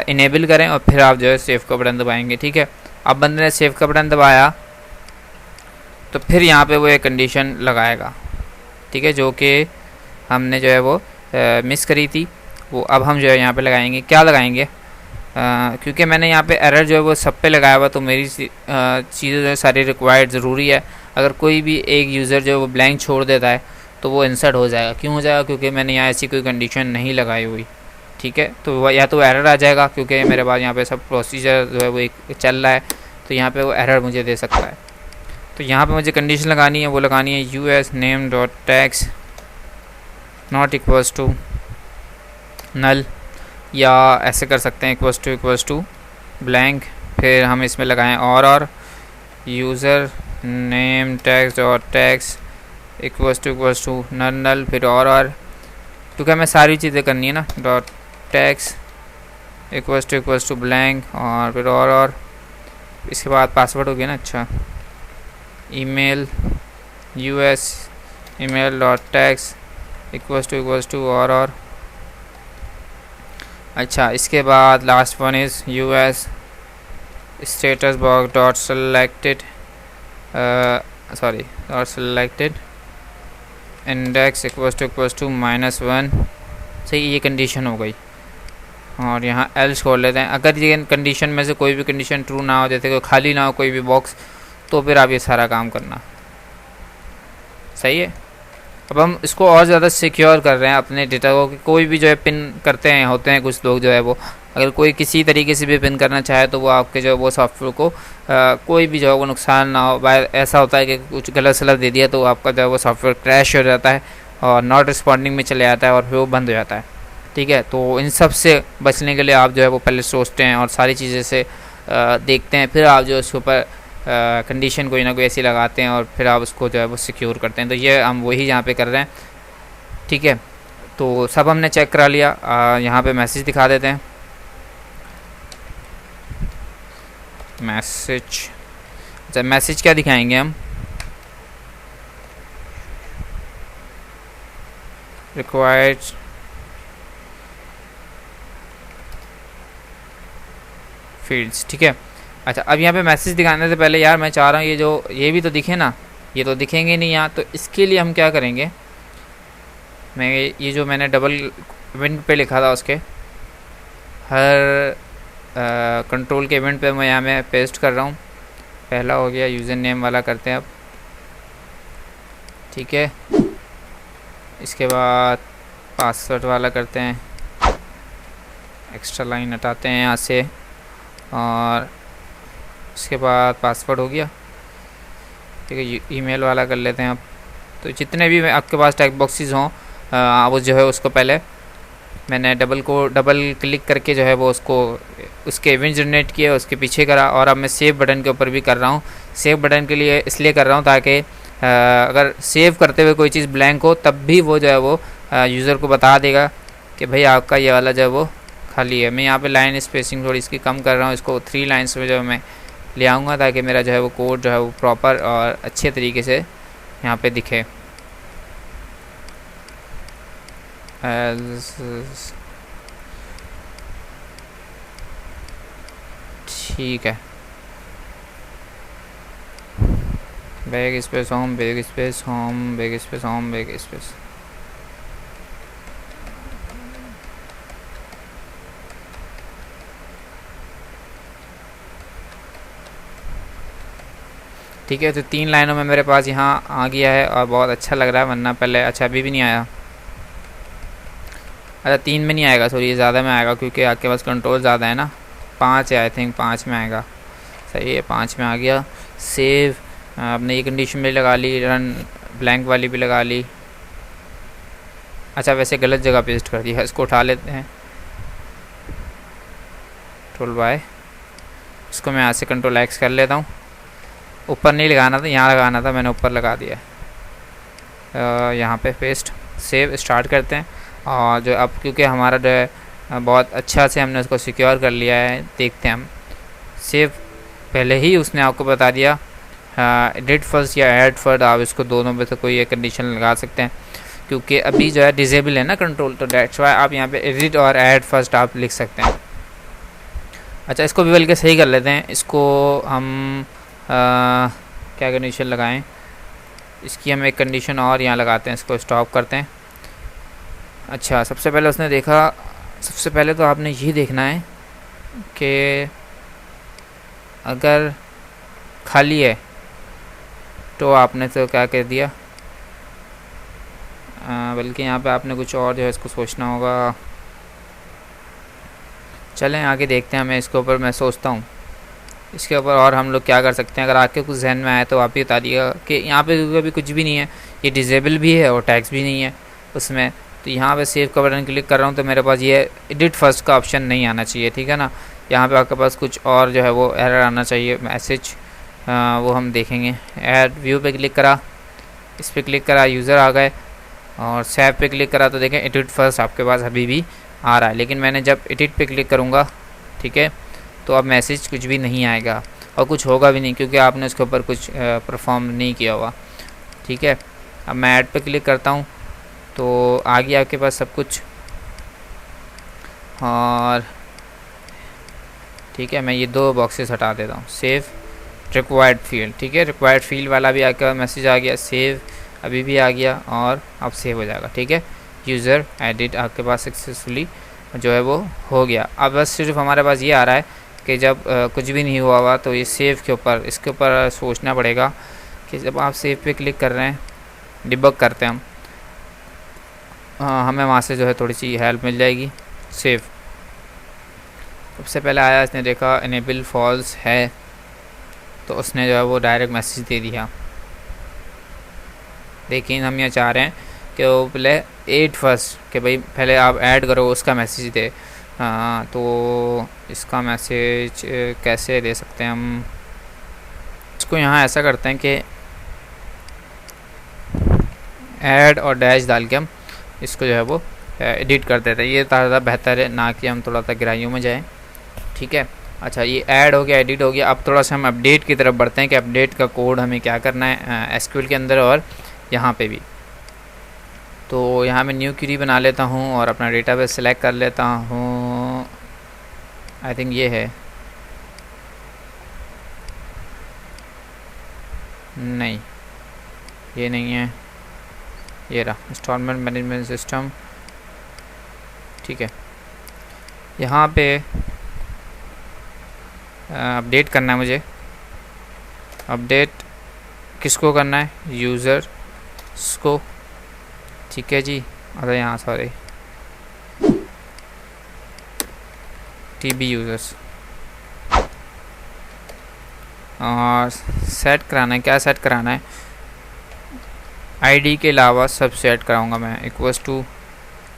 इनेबल करें और फिर आप जो है सेव का बटन दबाएंगे। ठीक है, अब बंदे ने सेव का बटन दबाया तो फिर यहाँ पे वो एक कंडीशन लगाएगा। ठीक है, जो कि हमने जो है वो मिस करी थी, वो अब हम जो है यहाँ पे लगाएंगे। क्या लगाएंगे, क्योंकि मैंने यहाँ पे एरर जो है वो सब पे लगाया हुआ, तो मेरी चीज़ें जो है सारी रिक्वायर्ड ज़रूरी है। अगर कोई भी एक यूज़र जो है वो ब्लैंक छोड़ देता है तो वो इंसर्ट हो जाएगा। क्यों हो जाएगा, क्योंकि मैंने यहाँ ऐसी कोई कंडीशन नहीं लगाई हुई। ठीक है, तो या तो एरर आ जाएगा क्योंकि मेरे पास यहाँ पे सब प्रोसीजर जो है वो एक चल रहा है, तो यहाँ पे वो एरर मुझे दे सकता है। तो यहाँ पे मुझे कंडीशन लगानी है, वो लगानी है us name dot text not equals to null, या ऐसे कर सकते हैं इक्वल्स टू ब्लैंक। फिर हम इसमें लगाएं और user name text dot text equals to null null, फिर और क्योंकि हमें सारी चीज़ें करनी है ना, dot text equals to blank, और फिर और इसके बाद पासवर्ड हो गया ना। अच्छा, email us email dot text equals to और अच्छा, इसके बाद last one is us status box dot selected dot selected index equals to -1। सही, ये कंडीशन हो गई। और यहाँ एल्स खोल लेते हैं। अगर ये कंडीशन में से कोई भी कंडीशन ट्रू ना हो, जैसे कोई खाली ना हो कोई भी बॉक्स, तो फिर आप ये सारा काम करना। सही है, अब हम इसको और ज़्यादा सिक्योर कर रहे हैं अपने डेटा को। कोई भी जो है पिन करते हैं, होते हैं कुछ लोग जो है वो, अगर कोई किसी तरीके से भी पिन करना चाहे तो वो आपके जो है वो सॉफ्टवेयर को कोई भी जो है वो नुकसान ना हो। ऐसा होता है कि कुछ गलत सलत दे दिया तो आपका जो है वो सॉफ्टवेयर क्रैश हो जाता है और नॉट रिस्पॉन्डिंग में चले जाता है और फिर वो बंद हो जाता है। ठीक है, तो इन सब से बचने के लिए आप जो है वो पहले सोचते हैं और सारी चीज़ें से देखते हैं, फिर आप जो उसके ऊपर कंडीशन कोई ना कोई ऐसी लगाते हैं और फिर आप उसको जो है वो सिक्योर करते हैं। तो ये हम वही यहाँ पे कर रहे हैं। ठीक है, तो सब हमने चेक करा लिया। यहाँ पे मैसेज दिखा देते हैं, मैसेज। अच्छा, मैसेज क्या दिखाएंगे हम, रिक्वायर्ड फील्ड्स। ठीक है, अच्छा, अब यहाँ पे मैसेज दिखाने से पहले यार मैं चाह रहा हूँ ये भी तो दिखे ना, ये तो दिखेंगे नहीं यहाँ। तो इसके लिए हम क्या करेंगे, मैं ये जो मैंने डबल इवेंट पे लिखा था उसके हर कंट्रोल के इवेंट पे मैं यहाँ में पेस्ट कर रहा हूँ। पहला हो गया, यूज़र नेम वाला करते हैं अब, ठीक है। इसके बाद पासवर्ड वाला करते हैं, एक्स्ट्रा लाइन हटाते हैं यहाँ से, और इसके बाद पासवर्ड हो गया, ठीक है। ईमेल वाला कर लेते हैं अब। तो जितने भी आपके पास टेक्स्ट बॉक्सेस हों वो जो है उसको पहले मैंने डबल क्लिक करके जो है वो उसके इवेंट जनरेट किए, उसके पीछे करा, और अब मैं सेव बटन के ऊपर भी कर रहा हूँ। सेव बटन के लिए इसलिए कर रहा हूँ ताकि अगर सेव करते हुए कोई चीज़ ब्लैंक हो तब भी वो जो है वो यूज़र को बता देगा कि भाई आपका ये वाला जो है वो खाली है। मैं यहाँ पे लाइन स्पेसिंग थोड़ी इसकी कम कर रहा हूँ, इसको 3 लाइन्स में जो है मैं ले आऊँगा ताकि मेरा जो है वो कोड जो है वो प्रॉपर और अच्छे तरीके से यहाँ पे दिखे। ठीक है, bag space home, bag space home, bag space home, bag space. ठीक है, तो 3 लाइनों में मेरे पास यहाँ आ गया है और बहुत अच्छा लग रहा है, वरना पहले अच्छा अभी भी नहीं आया। अच्छा 3 में नहीं आएगा, सॉरी, ये ज़्यादा में आएगा क्योंकि आपके पास कंट्रोल ज़्यादा है ना। 5 है, आई थिंक 5 में आएगा। सही है, 5 में आ गया। सेव आपने ये कंडीशन भी लगा ली, रन ब्लैंक वाली भी लगा ली। अच्छा वैसे गलत जगह पेस्ट कर दिया, इसको उठा लेते हैं, कंट्रोल वाई, इसको मैं यहाँ से कंट्रोल एक्स कर लेता हूँ। ऊपर नहीं लगाना था, यहाँ लगाना था, मैंने ऊपर लगा दिया। यहाँ पे पेस्ट, सेव, स्टार्ट करते हैं। और जो अब क्योंकि हमारा जो है बहुत अच्छा से हमने उसको सिक्योर कर लिया है, देखते हैं हम। सेव पहले ही उसने आपको बता दिया, एडिट फर्स्ट या ऐड फर्स्ट, आप इसको दोनों में से कोई एक कंडीशन लगा सकते हैं क्योंकि अभी जो है डिजेबल है ना कंट्रोल, तो डेट्स वाई आप यहाँ पे एडिट और ऐड फर्स्ट आप लिख सकते हैं। अच्छा इसको भी बल्कि सही कर लेते हैं, इसको हम क्या कंडीशन लगाएं, इसकी हम एक कंडीशन और यहाँ लगाते हैं, इसको स्टॉप करते हैं। अच्छा सबसे पहले उसने देखा, सबसे पहले तो आपने ये देखना है कि अगर खाली है तो आपने तो क्या कर दिया, बल्कि यहाँ पे आपने कुछ और जो है इसको सोचना होगा। चलें आगे देखते हैं, मैं इसके ऊपर मैं सोचता हूँ इसके ऊपर और हम लोग क्या कर सकते हैं। अगर आपके कुछ जहन में आए तो आप ही बता दिएगा कि यहाँ पे अभी कुछ भी नहीं है, ये डिजेबल भी है और टैक्स भी नहीं है उसमें। तो यहाँ पे सेव का बटन क्लिक कर रहा हूँ तो मेरे पास ये एडिट फर्स्ट का ऑप्शन नहीं आना चाहिए, ठीक है ना। यहाँ पे आपके पास कुछ और जो है वो एरर आना चाहिए, मैसेज, वो हम देखेंगे। ऐड व्यू पे क्लिक करा, इस पर क्लिक करा, यूज़र आ गए, और सेव पे क्लिक करा तो देखें एडिट फर्स्ट आपके पास अभी भी आ रहा है। लेकिन मैंने जब एडिट पे क्लिक करूँगा, ठीक है, तो अब मैसेज कुछ भी नहीं आएगा और कुछ होगा भी नहीं क्योंकि आपने उसके ऊपर कुछ परफॉर्म नहीं किया हुआ, ठीक है। अब मैं ऐड पे क्लिक करता हूँ तो आ गया आपके पास सब कुछ, और ठीक है मैं ये 2 बॉक्सेस हटा देता हूँ। सेव रिक्वायर्ड फील्ड, ठीक है, रिक्वायर्ड फील्ड वाला भी आपका मैसेज आ गया, सेव अभी भी आ गया और अब सेव हो जाएगा, ठीक है। यूज़र एडिट आपके पास सक्सेसफुली जो है वो हो गया। अब बस सिर्फ हमारे पास ये आ रहा है कि जब कुछ भी नहीं हुआ हुआ तो ये सेव के ऊपर, इसके ऊपर सोचना पड़ेगा कि जब आप सेव पे क्लिक कर रहे हैं, डिबग करते हैं हम, हमें वहाँ से जो है थोड़ी सी हेल्प मिल जाएगी। सेव सबसे पहले आया, इसने देखा इनेबल फॉल्स है तो उसने जो है वो डायरेक्ट मैसेज दे दिया। लेकिन हम ये चाह रहे हैं कि वो पहले एड फर्स्ट, कि भाई पहले आप ऐड करो उसका मैसेज दे। तो इसका मैसेज कैसे दे सकते हैं हम, इसको यहाँ ऐसा करते हैं कि ऐड और डैश डाल के हम इसको जो है वो एडिट कर देते हैं, ये ज़्यादा बेहतर है ना कि हम थोड़ा सा गहराइयों में जाएं, ठीक है। अच्छा ये ऐड हो गया, एडिट हो गया। अब थोड़ा सा हम अपडेट की तरफ बढ़ते हैं कि अपडेट का कोड हमें क्या करना है एसक्यूएल के अंदर और यहाँ पे भी। तो यहाँ मैं न्यू क्वेरी बना लेता हूँ और अपना डेटाबेस सेलेक्ट कर लेता हूँ, आई थिंक ये है, नहीं, ये नहीं है, ये रहा इंस्टॉलमेंट मैनेजमेंट सिस्टम। ठीक है, यहाँ पे अपडेट करना है मुझे। अपडेट किसको करना है? यूज़र को। ठीक है जी, अरे यहाँ सॉरी, टीबी यूज़र्स। और सेट कराना है, क्या सेट कराना है? आईडी के अलावा सब सेट कराऊंगा मैं, इक्वल्स टू,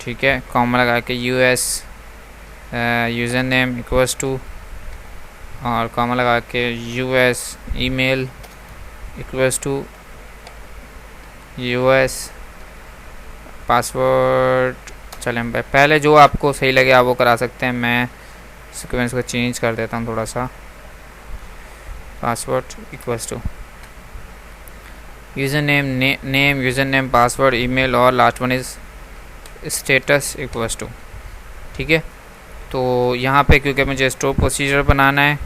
ठीक है, कॉमा लगा के US user name equals to, और कॉमा लगा के US email equals to US password. चलें भाई, पहले जो आपको सही लगे आप वो करा सकते हैं, मैं सीक्वेंस को चेंज कर देता हूँ थोड़ा सा। Password equals to user name, name user name, password, email, और last one is status equals to. ठीक है, तो यहाँ पे क्योंकि मुझे स्टोर प्रोसीजर बनाना है,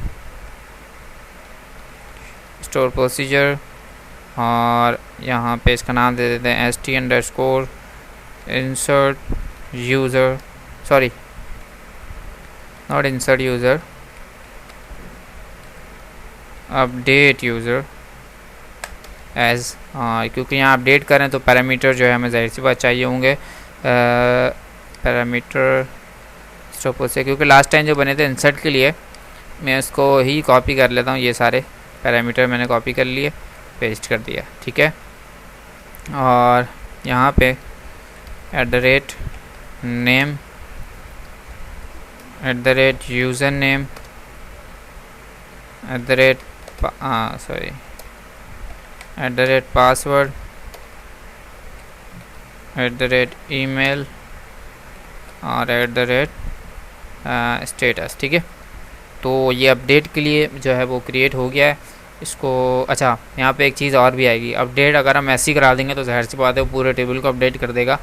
स्टोर प्रोसीजर, और यहाँ पे इसका नाम दे देते हैं st_insert user, sorry not insert user, update user as, क्योंकि यहाँ अपडेट करें तो पैरामीटर जो है हमें ज़ाहिर सी बात चाहिए होंगे। पैरामीटर स्टोर से, क्योंकि लास्ट टाइम जो बने थे इंसर्ट के लिए, मैं उसको ही कॉपी कर लेता हूँ, ये सारे पैरामीटर मैंने कॉपी कर लिए, पेस्ट कर दिया। ठीक है, और यहाँ पे @name, @user name, sorry @password, email, और स्टेटस। ठीक है, तो ये अपडेट के लिए जो है वो क्रिएट हो गया है इसको। अच्छा, यहाँ पे एक चीज़ और भी आएगी, अपडेट अगर हम ऐसे ही करा देंगे तो ज़ाहिर सी बात है वो पूरे टेबल को अपडेट कर देगा।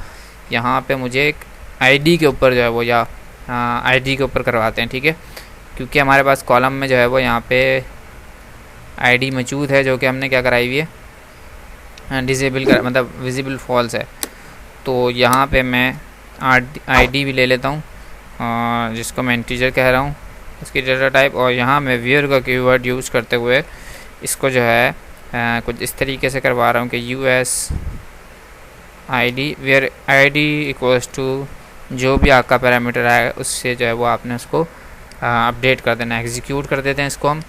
यहाँ पे मुझे एक आईडी के ऊपर जो है वो, या आईडी के ऊपर करवाते हैं। ठीक है, क्योंकि हमारे पास कॉलम में जो है वो यहाँ पे आईडी मौजूद है जो कि हमने क्या कराई हुई है, डिसेबल कर, मतलब विजिबल फॉल्स है। तो यहाँ पे मैं आईडी भी ले लेता हूँ, जिसको मैं इंटीजर कह रहा हूँ, इसकी डेटा टाइप, और यहाँ मैं वेयर का कीवर्ड यूज़ करते हुए इसको जो है कुछ इस तरीके से करवा रहा हूँ कि US ID, where ID equals to जो भी आपका पैरामीटर आएगा उससे जो है वो आपने उसको अपडेट कर देना। एग्जीक्यूट कर देते हैं इसको हम,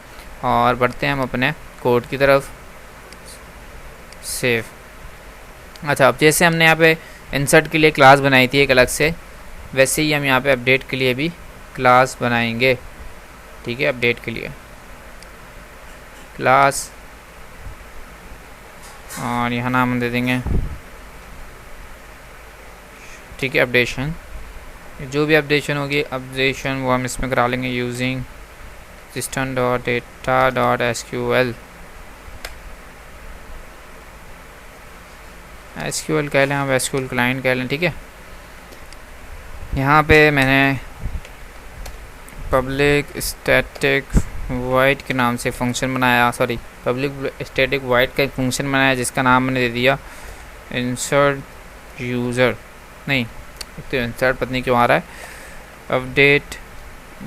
और बढ़ते हैं हम अपने कोड की तरफ। सेव। अच्छा, अब जैसे हमने यहाँ पे इंसर्ट के लिए क्लास बनाई थी एक अलग से, वैसे ही हम यहाँ पे अपडेट के लिए भी क्लास बनाएंगे। ठीक है, अपडेट के लिए क्लास, और यहाँ नाम दे देंगे, ठीक है, अपडेशन। जो भी अपडेशन होगी, अपडेशन वो हम इसमें करा लेंगे यूजिंग system.data.sql, SQL कह लें, आप SQL क्लाइंट कह लें। ठीक है, यहाँ पे मैंने पब्लिक स्टैटिक वाइड के नाम से फंक्शन बनाया, सॉरी पब्लिक स्टैटिक वाइड का एक फंक्शन बनाया जिसका नाम मैंने दे दिया इंसर्ट यूज़र, नहीं तो इंसर्ट पता नहीं क्यों आ रहा है, अपडेट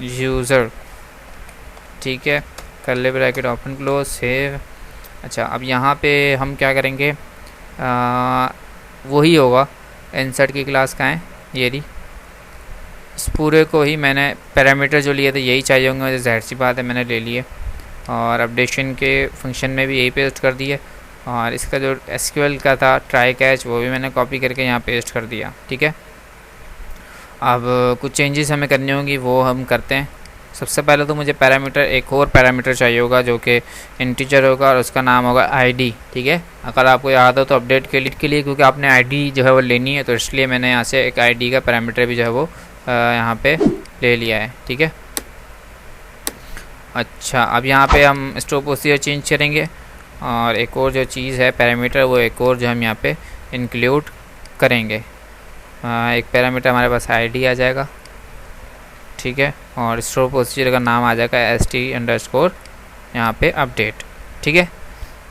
यूज़र। ठीक है, curly bracket open close, save. अच्छा, अब यहाँ पे हम क्या करेंगे, वही होगा, इंसर्ट की क्लास का है ये रही, इस पूरे को ही मैंने पैरामीटर जो लिए थे यही चाहिए होंगे, मुझे ज़ाहिर सी बात है मैंने ले लिए, और अपडेशन के फंक्शन में भी यही पेस्ट कर दिए, और इसका जो SQL का था ट्राई कैच वो भी मैंने कॉपी करके यहाँ पेस्ट कर दिया। ठीक है, अब कुछ चेंजेस हमें करनी होंगी, वो हम करते हैं। सबसे पहले तो मुझे पैरामीटर, एक और पैरामीटर चाहिए होगा जो कि इंटीजर होगा, और उसका नाम होगा आईडी। ठीक है, अगर आपको याद हो तो अपडेट के लिए क्योंकि आपने आईडी जो है वो लेनी है, तो इसलिए मैंने यहाँ से एक आईडी का पैरामीटर भी जो है वो यहाँ पे ले लिया है। ठीक है, अच्छा, अब यहाँ पे हम स्टोर प्रोसीजर चेंज करेंगे, और एक और जो चीज़ है पैरामीटर, वो एक और जो हम यहाँ पे इंक्लूड करेंगे। एक पैरामीटर हमारे पास आईडी आ जाएगा। ठीक है, और स्टोर प्रोसीजर का नाम आ जाएगा ST_, यहाँ पे अपडेट। ठीक है,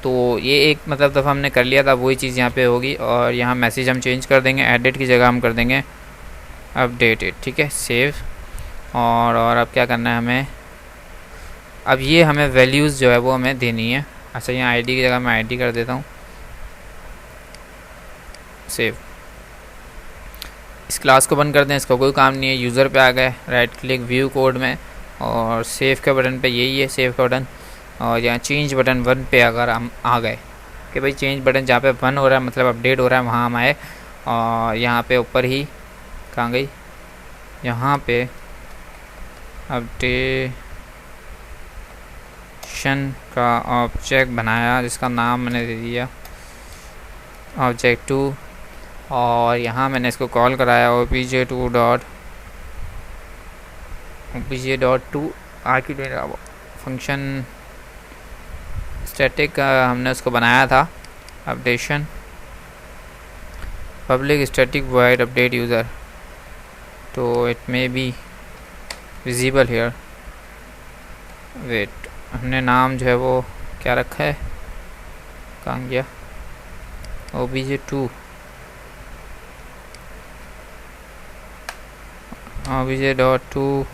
तो ये एक मतलब दफ़ा हमने कर लिया था, वही चीज़ यहाँ पे होगी। और यहाँ मैसेज हम चेंज कर देंगे, एडिट की जगह हम कर देंगे अपडेटेड। ठीक है, सेव। और अब क्या करना है हमें, अब ये हमें वैल्यूज़ जो है वो हमें देनी है। अच्छा, यहाँ आईडी की जगह मैं आईडी कर देता हूँ, सेव। इस क्लास को बंद कर दें, इसका कोई काम नहीं है। यूज़र पे आ गए, राइट क्लिक व्यू कोड में, और सेव के बटन पे यही है सेव का बटन। और यहाँ चेंज बटन 1 पे अगर हम आ गए कि भाई चेंज बटन जहाँ पे 1 हो रहा है मतलब अपडेट हो रहा है, वहाँ हम आए। और यहाँ पे ऊपर ही कहाँ गई, यहाँ पे अपडेशन का ऑब्जेक्ट बनाया जिसका नाम मैंने दे दिया ऑब्जेक्ट2। और यहाँ मैंने इसको कॉल कराया obj2 आर्किटेक्ट फंक्शन स्टैटिक का हमने उसको बनाया था updation public static void update user, तो it may be visible here. Wait, हमने नाम जो है वो क्या रखा है, कहाँ गया, obj2 obj.2।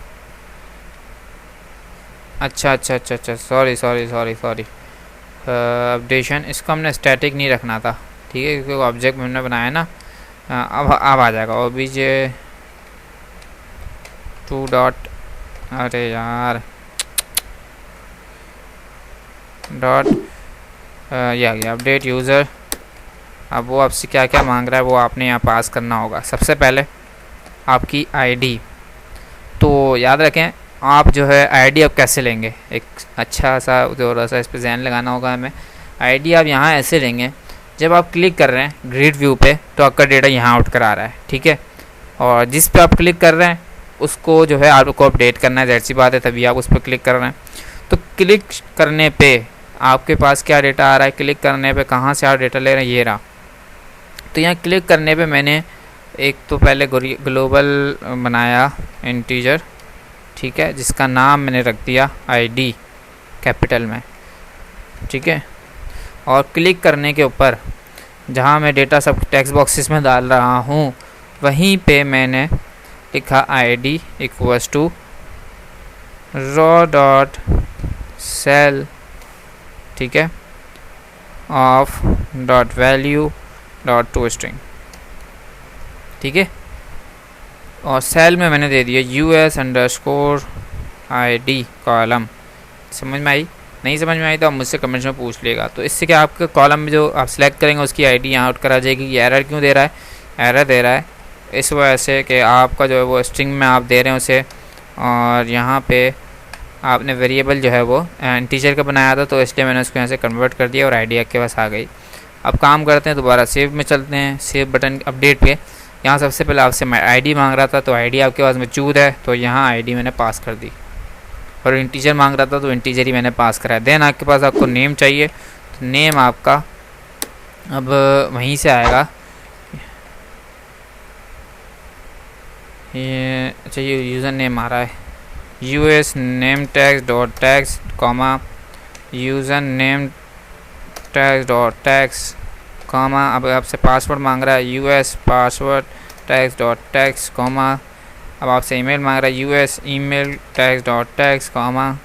अच्छा, सॉरी अपडेशन, इसको हमने स्टैटिक नहीं रखना था, ठीक है, क्योंकि ऑब्जेक्ट हमने बनाया ना। अब आ जाएगा obj2 डॉट, अरे यार डॉट ये अपडेट यूज़र। अब वो आपसे क्या क्या मांग रहा है वो आपने यहाँ पास करना होगा। सबसे पहले आपकी आईडी, तो याद रखें आप जो है आईडी आप कैसे लेंगे, एक अच्छा सा थोड़ा सा इस पर ध्यान लगाना होगा हमें। आईडी आप यहाँ ऐसे लेंगे, जब आप क्लिक कर रहे हैं ग्रिड व्यू पे तो आपका डेटा यहाँ आउट करा रहा है, ठीक है। और जिस पे आप क्लिक कर रहे हैं उसको जो है आपको अपडेट करना है, ज़ाहिर सी बात है, तभी आप उस पर क्लिक कर रहे हैं। तो क्लिक करने पे आपके पास क्या डेटा आ रहा है, क्लिक करने पे कहाँ से आप डेटा ले रहे हैं, ये रहा। तो यहाँ क्लिक करने पे मैंने एक तो पहले ग्लोबल बनाया इंटीजर, ठीक है, जिसका नाम मैंने रख दिया आईडी कैपिटल में, ठीक है। और क्लिक करने के ऊपर जहाँ मैं डेटा सब टेक्स्ट बॉक्सेस में डाल रहा हूँ वहीं पे मैंने लिखा ID equals to row dot cell, ठीक है, of dot value dot to string, ठीक है। और सेल में मैंने दे दिया US_ID कॉलम। समझ में आई? नहीं समझ में आई तो आप मुझसे कमेंट्स में पूछ लेगा। तो इससे क्या आपके कॉलम में जो आप सेलेक्ट करेंगे उसकी आईडी यहाँ आउट करा जाएगी। ये एरर क्यों दे रहा है, एरर दे रहा है इस वजह से कि आपका जो है वो स्ट्रिंग में आप दे रहे हैं उसे, और यहाँ पे आपने वेरिएबल जो है वो इंटीजर का बनाया था, तो इसलिए मैंने उसको यहाँ से कन्वर्ट कर दिया और आईडी आपके पास आ गई। अब काम करते हैं, दोबारा सेव में चलते हैं, सेव बटन अपडेट पे। यहाँ सबसे पहले आपसे मैं आईडी मांग रहा था, तो आईडी आपके पास मौजूद है, तो यहाँ आईडी मैंने पास कर दी। और इंटीजर मांग रहा था तो इंटीजर ही मैंने पास कराया। देन आपके पास आपको नेम चाहिए, तो नेम आपका अब वहीं से आएगा। ये अच्छा, ये यूज़र नेम आ रहा है US name tags dot tags comma user name tags dot tags comma. अब आपसे पासवर्ड मांग रहा है US password tags dot tags comma. अब आपसे ईमेल मांग रहा है US email tags dot tags comma,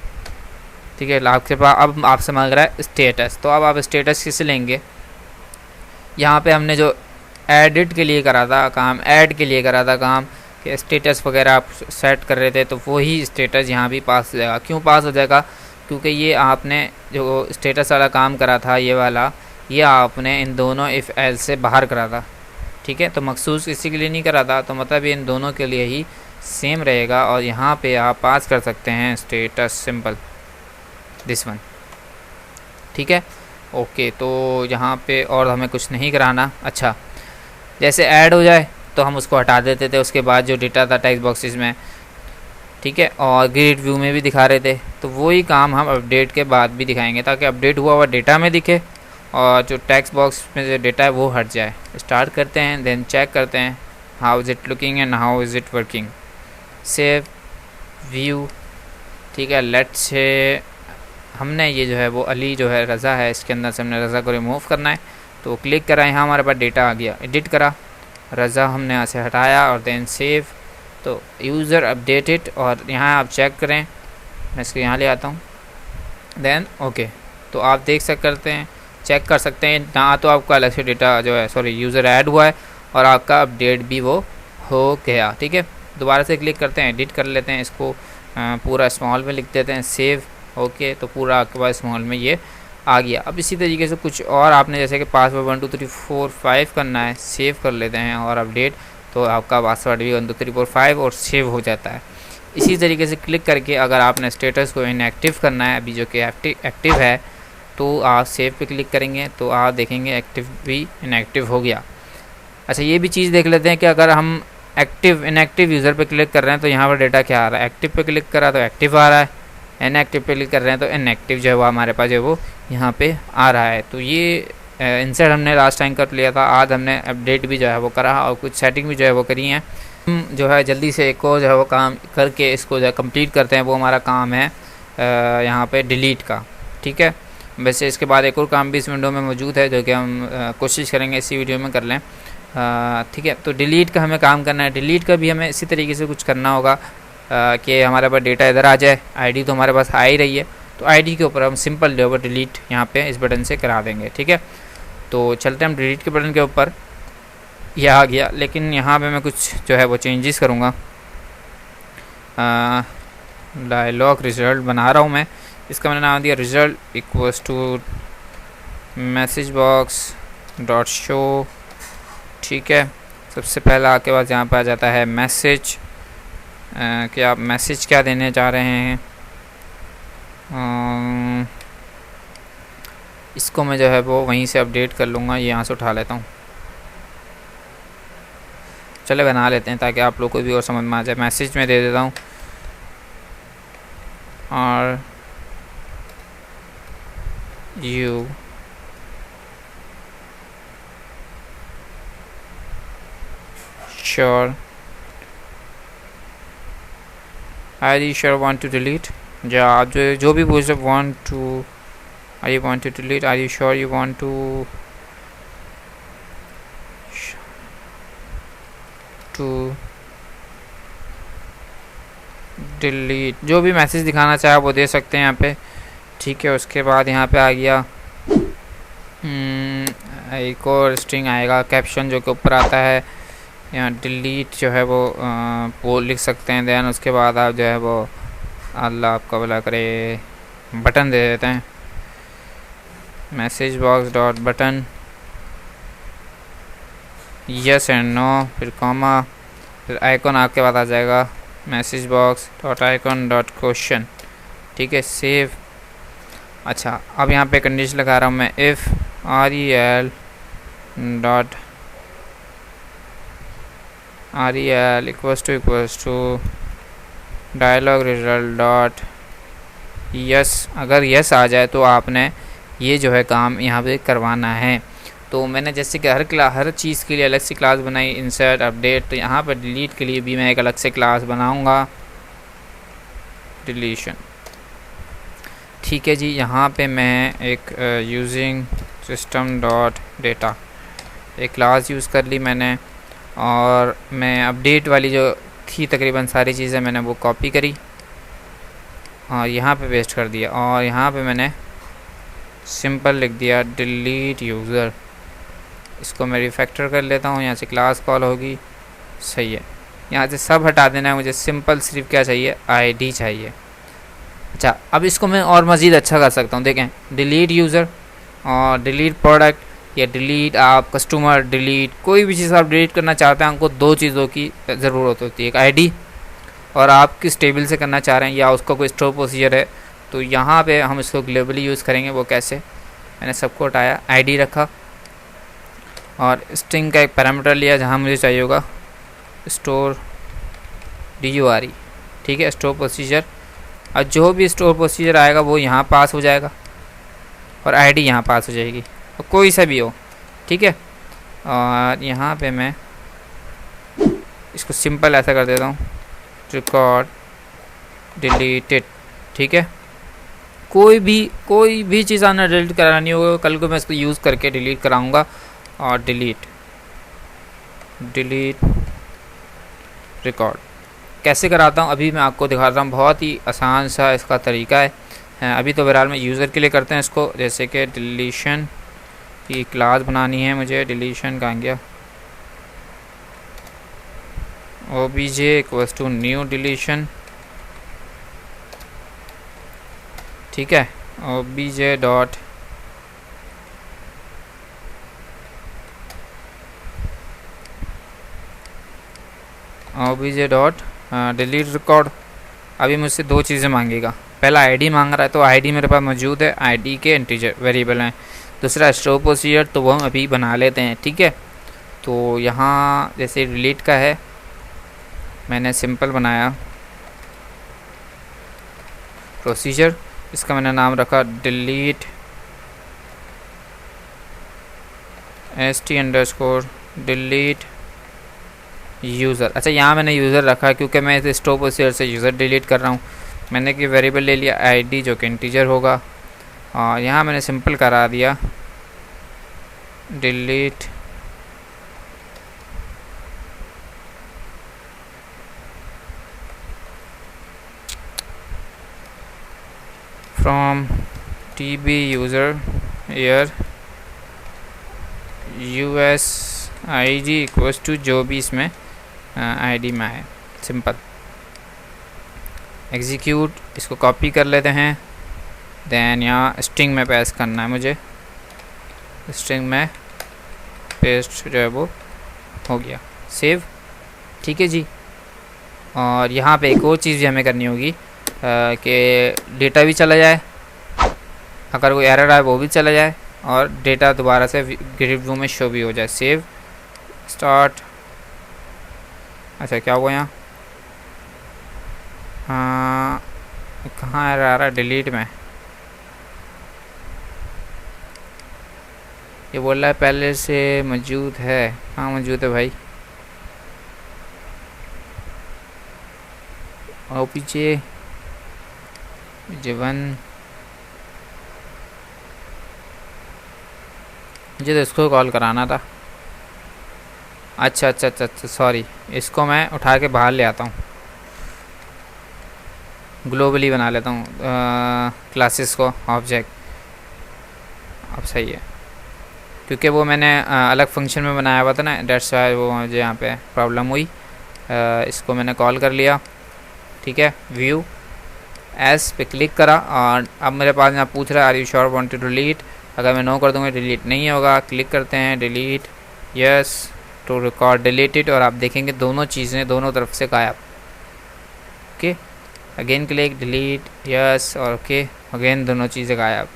ठीक है। आपके पास अब आपसे मांग रहा है स्टेटस, तो अब आप स्टेटस किसे लेंगे। यहाँ पे हमने जो एडिट के लिए करा था काम, ऐड के लिए करा था काम कि स्टेटस वगैरह आप सेट कर रहे थे, तो वही स्टेटस यहाँ भी पास हो जाएगा। क्यों पास हो जाएगा, क्योंकि ये आपने जो स्टेटस वाला काम करा था ये वाला, ये आपने इन दोनों इफ़ एल से बाहर करा था, ठीक है। तो मखसूस इसी के लिए नहीं करा था, तो मतलब ये इन दोनों के लिए ही सेम रहेगा। और यहाँ पे आप पास कर सकते हैं स्टेटस सिंपल दिस वन, ठीक है। ओके, तो यहाँ पे और हमें कुछ नहीं कराना। अच्छा, जैसे ऐड हो जाए तो हम उसको हटा देते थे, उसके बाद जो डेटा था टेक्स्ट बॉक्सेस में, ठीक है, और ग्रिड व्यू में भी दिखा रहे थे, तो वही काम हम अपडेट के बाद भी दिखाएंगे ताकि अपडेट हुआ हुआ डेटा में दिखे और जो टेक्स्ट बॉक्स में जो डेटा है वो हट जाए। स्टार्ट करते हैं, देन चेक करते हैं how is it looking and how is it working. Save view, ठीक है, लेट्स से हमने ये जो है वो अली जो है रज़ा है, इसके अंदर से हमने रज़ा को रिमूव करना है। तो क्लिक करा, यहाँ हमारे पास डेटा आ गया, एडिट करा, रज़ा हमने यहाँ से हटाया और देन सेव। तो यूज़र अपडेटेड, और यहाँ आप चेक करें, मैं इसको यहाँ ले आता हूँ, देन ओके। तो आप देख सकते हैं, चेक कर सकते हैं ना, तो आपका अलग से डेटा जो है सॉरी यूज़र ऐड हुआ है और आपका अपडेट भी वो हो गया। ठीक है, दोबारा से क्लिक करते हैं, एडिट कर लेते हैं, इसको पूरा स्मॉल में लिख देते हैं, सेव ओके। तो पूरा आपके पास स्मॉल में ये आ गया। अब इसी तरीके से कुछ और आपने जैसे कि पासवर्ड 1 2 3 4 5 करना है, सेव कर लेते हैं और अपडेट, तो आपका पासवर्ड भी 1 2 3 4 5 और सेव हो जाता है। इसी तरीके से क्लिक करके अगर आपने स्टेटस को इनएक्टिव करना है, अभी जो कि एक्टिव है, तो आप सेव पे क्लिक करेंगे तो आप देखेंगे एक्टिव भी इनएक्टिव हो गया। अच्छा, ये भी चीज़ देख लेते हैं कि अगर हम इनएक्टिव यूज़र पे क्लिक कर रहे हैं तो यहाँ पर डेटा क्या आ रहा है। एक्टिव पे क्लिक करा तो एक्टिव आ रहा है, इनएक्टिव पे क्लिक कर रहे हैं तो इनएक्टिव जो है वो हमारे पास जो है वो यहाँ पे आ रहा है। तो ये इंसर्ट हमने लास्ट टाइम कर लिया था, आज हमने अपडेट भी जो है वो करा और कुछ सेटिंग भी जो है वो करी हैं। हम जो है जल्दी से एक को जो है वो काम करके इसको जो है कंप्लीट करते हैं, वो हमारा काम है यहाँ पे डिलीट का। ठीक है, वैसे इसके बाद एक और काम भी इस विंडो में मौजूद है जो कि हम कोशिश करेंगे इसी वीडियो में कर लें। ठीक है, तो डिलीट का हमें काम करना है। डिलीट का भी हमें इसी तरीके से कुछ करना होगा कि हमारे पास डेटा इधर आ जाए, आईडी तो हमारे पास आ ही रही है, तो आईडी के ऊपर हम सिंपल जो है डिलीट यहाँ पे इस बटन से करा देंगे। ठीक है, तो चलते हैं हम डिलीट के बटन के ऊपर, यह आ गया। लेकिन यहाँ पे मैं कुछ जो है वो चेंजेस करूँगा। डायलॉग रिजल्ट बना रहा हूँ मैं, इसका मैंने नाम दिया result equals to message box dot show. ठीक है, सबसे पहला आपके पास यहाँ पर आ जाता है मैसेज, कि आप मैसेज क्या देने जा रहे हैं। इसको मैं जो है वो वहीं से अपडेट कर लूँगा, ये यहाँ से उठा लेता हूँ। चले बना लेते हैं ताकि आप लोग को भी और समझ में आ जाए। मैसेज में दे देता हूँ और you sure are you sure want to delete, या आप जो भी पूछ रहे want to, are you want to delete, are you sure you want to delete, जो भी मैसेज दिखाना चाहे वो दे सकते हैं यहाँ पे। ठीक है, उसके बाद यहाँ पे आ गया एक और स्ट्रिंग आएगा कैप्शन जो कि ऊपर आता है, यहाँ डिलीट जो है वो लिख सकते हैं। देन उसके बाद आप जो है वो अल्लाह आपका भला करे बटन दे देते हैं, message box dot button, yes and no, फिर कॉमा, फिर आइकॉन आपके बाद आ जाएगा message box dot icon dot question. ठीक है, सेव। अच्छा, अब यहाँ पे कंडीशन लगा रहा हूँ मैं, if rel equals to dialog result dot yes. अगर यस आ जाए तो आपने ये जो है काम यहाँ पे करवाना है। तो मैंने जैसे कि हर चीज़ के लिए अलग से क्लास बनाई, इंसर्ट अपडेट, तो यहाँ पर डिलीट के लिए भी मैं एक अलग से क्लास बनाऊँगा, डिलीशन। ठीक है जी, यहाँ पे मैं एक यूजिंग सिस्टम डॉट डेटा एक क्लास यूज़ कर ली मैंने, और मैं अपडेट वाली जो थी तकरीबन सारी चीज़ें मैंने वो कॉपी करी और यहाँ पे पेस्ट कर दिया, और यहाँ पे मैंने सिंपल लिख दिया डिलीट यूज़र। इसको मैं रिफैक्टर कर लेता हूँ, यहाँ से क्लास कॉल होगी, सही है। यहाँ से सब हटा देना है मुझे, सिंपल सिर्फ क्या चाहिए, आईडी चाहिए। अच्छा, अब इसको मैं और मज़ीद अच्छा कर सकता हूँ, देखें डिलीट यूज़र और डिलीट प्रोडक्ट या डिलीट आप कस्टमर, डिलीट कोई भी चीज़ आप डिलीट करना चाहते हैं, आपको दो चीज़ों की ज़रूरत होती है, एक आईडी और आप किस टेबल से करना चाह रहे हैं या उसका कोई स्टोर प्रोसीजर है। तो यहाँ पे हम इसको ग्लोबली यूज़ करेंगे। वो कैसे, मैंने सबको हटाया, आईडी रखा और स्ट्रिंग का एक पैरामीटर लिया जहाँ मुझे चाहिए होगा स्टोर DURE। ठीक है, स्टोर प्रोसीजर, और जो भी स्टोर प्रोसीजर आएगा वो यहाँ पास हो जाएगा और आईडी यहाँ पास हो जाएगी, तो कोई सा भी हो। ठीक है, और यहाँ पे मैं इसको सिंपल ऐसा कर देता हूँ, रिकॉर्ड डिलीटेड। ठीक है, कोई भी चीज़ आना डिलीट करानी होगा, कल को मैं इसको यूज़ करके डिलीट कराऊंगा। और डिलीट रिकॉर्ड कैसे कराता हूँ अभी मैं आपको दिखाता हूँ। बहुत ही आसान सा इसका तरीका है। अभी तो बहरहाल मैं यूज़र के लिए करते हैं इसको, जैसे कि डिलीशन की क्लास बनानी है मुझे। डिलीशन कहाँ गया? obj equals to new deletion, ठीक है। obj dot delete record. अभी मुझसे दो चीज़ें मांगेगा। पहला आईडी मांग रहा है, तो आईडी मेरे पास मौजूद है, आईडी के इंटीजर वेरिएबल हैं। दूसरा स्टोर प्रोसीजर, तो वो हम अभी बना लेते हैं, ठीक है। तो यहाँ जैसे डिलीट का है, मैंने सिंपल बनाया प्रोसीजर, इसका मैंने नाम रखा डिलीट st_delete यूज़र। अच्छा, यहाँ मैंने यूज़र रखा क्योंकि मैं इस स्टोर प्रोसीजर से यूज़र डिलीट कर रहा हूँ। मैंने कि वेरिएबल ले लिया आईडी जो कि इंटीजर होगा, और यहाँ मैंने सिंपल करा दिया delete from tb user where USID equals to जो भी इसमें आईडी में है। सिंपल एग्जीक्यूट, इसको कॉपी कर लेते हैं। देन यहाँ स्ट्रिंग में पेस्ट करना है मुझे, स्ट्रिंग में पेस्ट जो है वो हो गया, सेव, ठीक है जी। और यहाँ पे एक और चीज़ भी हमें करनी होगी कि डेटा भी चला जाए, अगर कोई एरर आए वो भी चला जाए, और डेटा दोबारा से ग्रिड व्यू में शो भी हो जाए। Save, start. अच्छा, क्या हुआ यहाँ? हाँ, कहाँ एरर आ रहा है? डिलीट में ये बोल रहा है पहले से मौजूद है। हाँ मौजूद है भाई। और पीछे जीवन, मुझे तो इसको कॉल कराना था। अच्छा, सॉरी, इसको मैं उठा के बाहर ले आता हूँ, ग्लोबली बना लेता हूँ क्लासेस को ऑब्जेक्ट। अब सही है, क्योंकि वो मैंने अलग फंक्शन में बनाया हुआ था ना, डेट्स वाई वो मुझे यहाँ पे प्रॉब्लम हुई। इसको मैंने कॉल कर लिया, ठीक है। व्यू एस पे क्लिक करा, और अब मेरे पास यहाँ पूछ रहा है are you sure want to delete. अगर मैं नो कर दूँगा डिलीट नहीं होगा। क्लिक करते हैं delete, yes to record deleted, और आप देखेंगे दोनों चीज़ें दोनों तरफ से गायब। Okay, again click delete, yes, और ओके, अगेन दोनों चीज़ें गायब।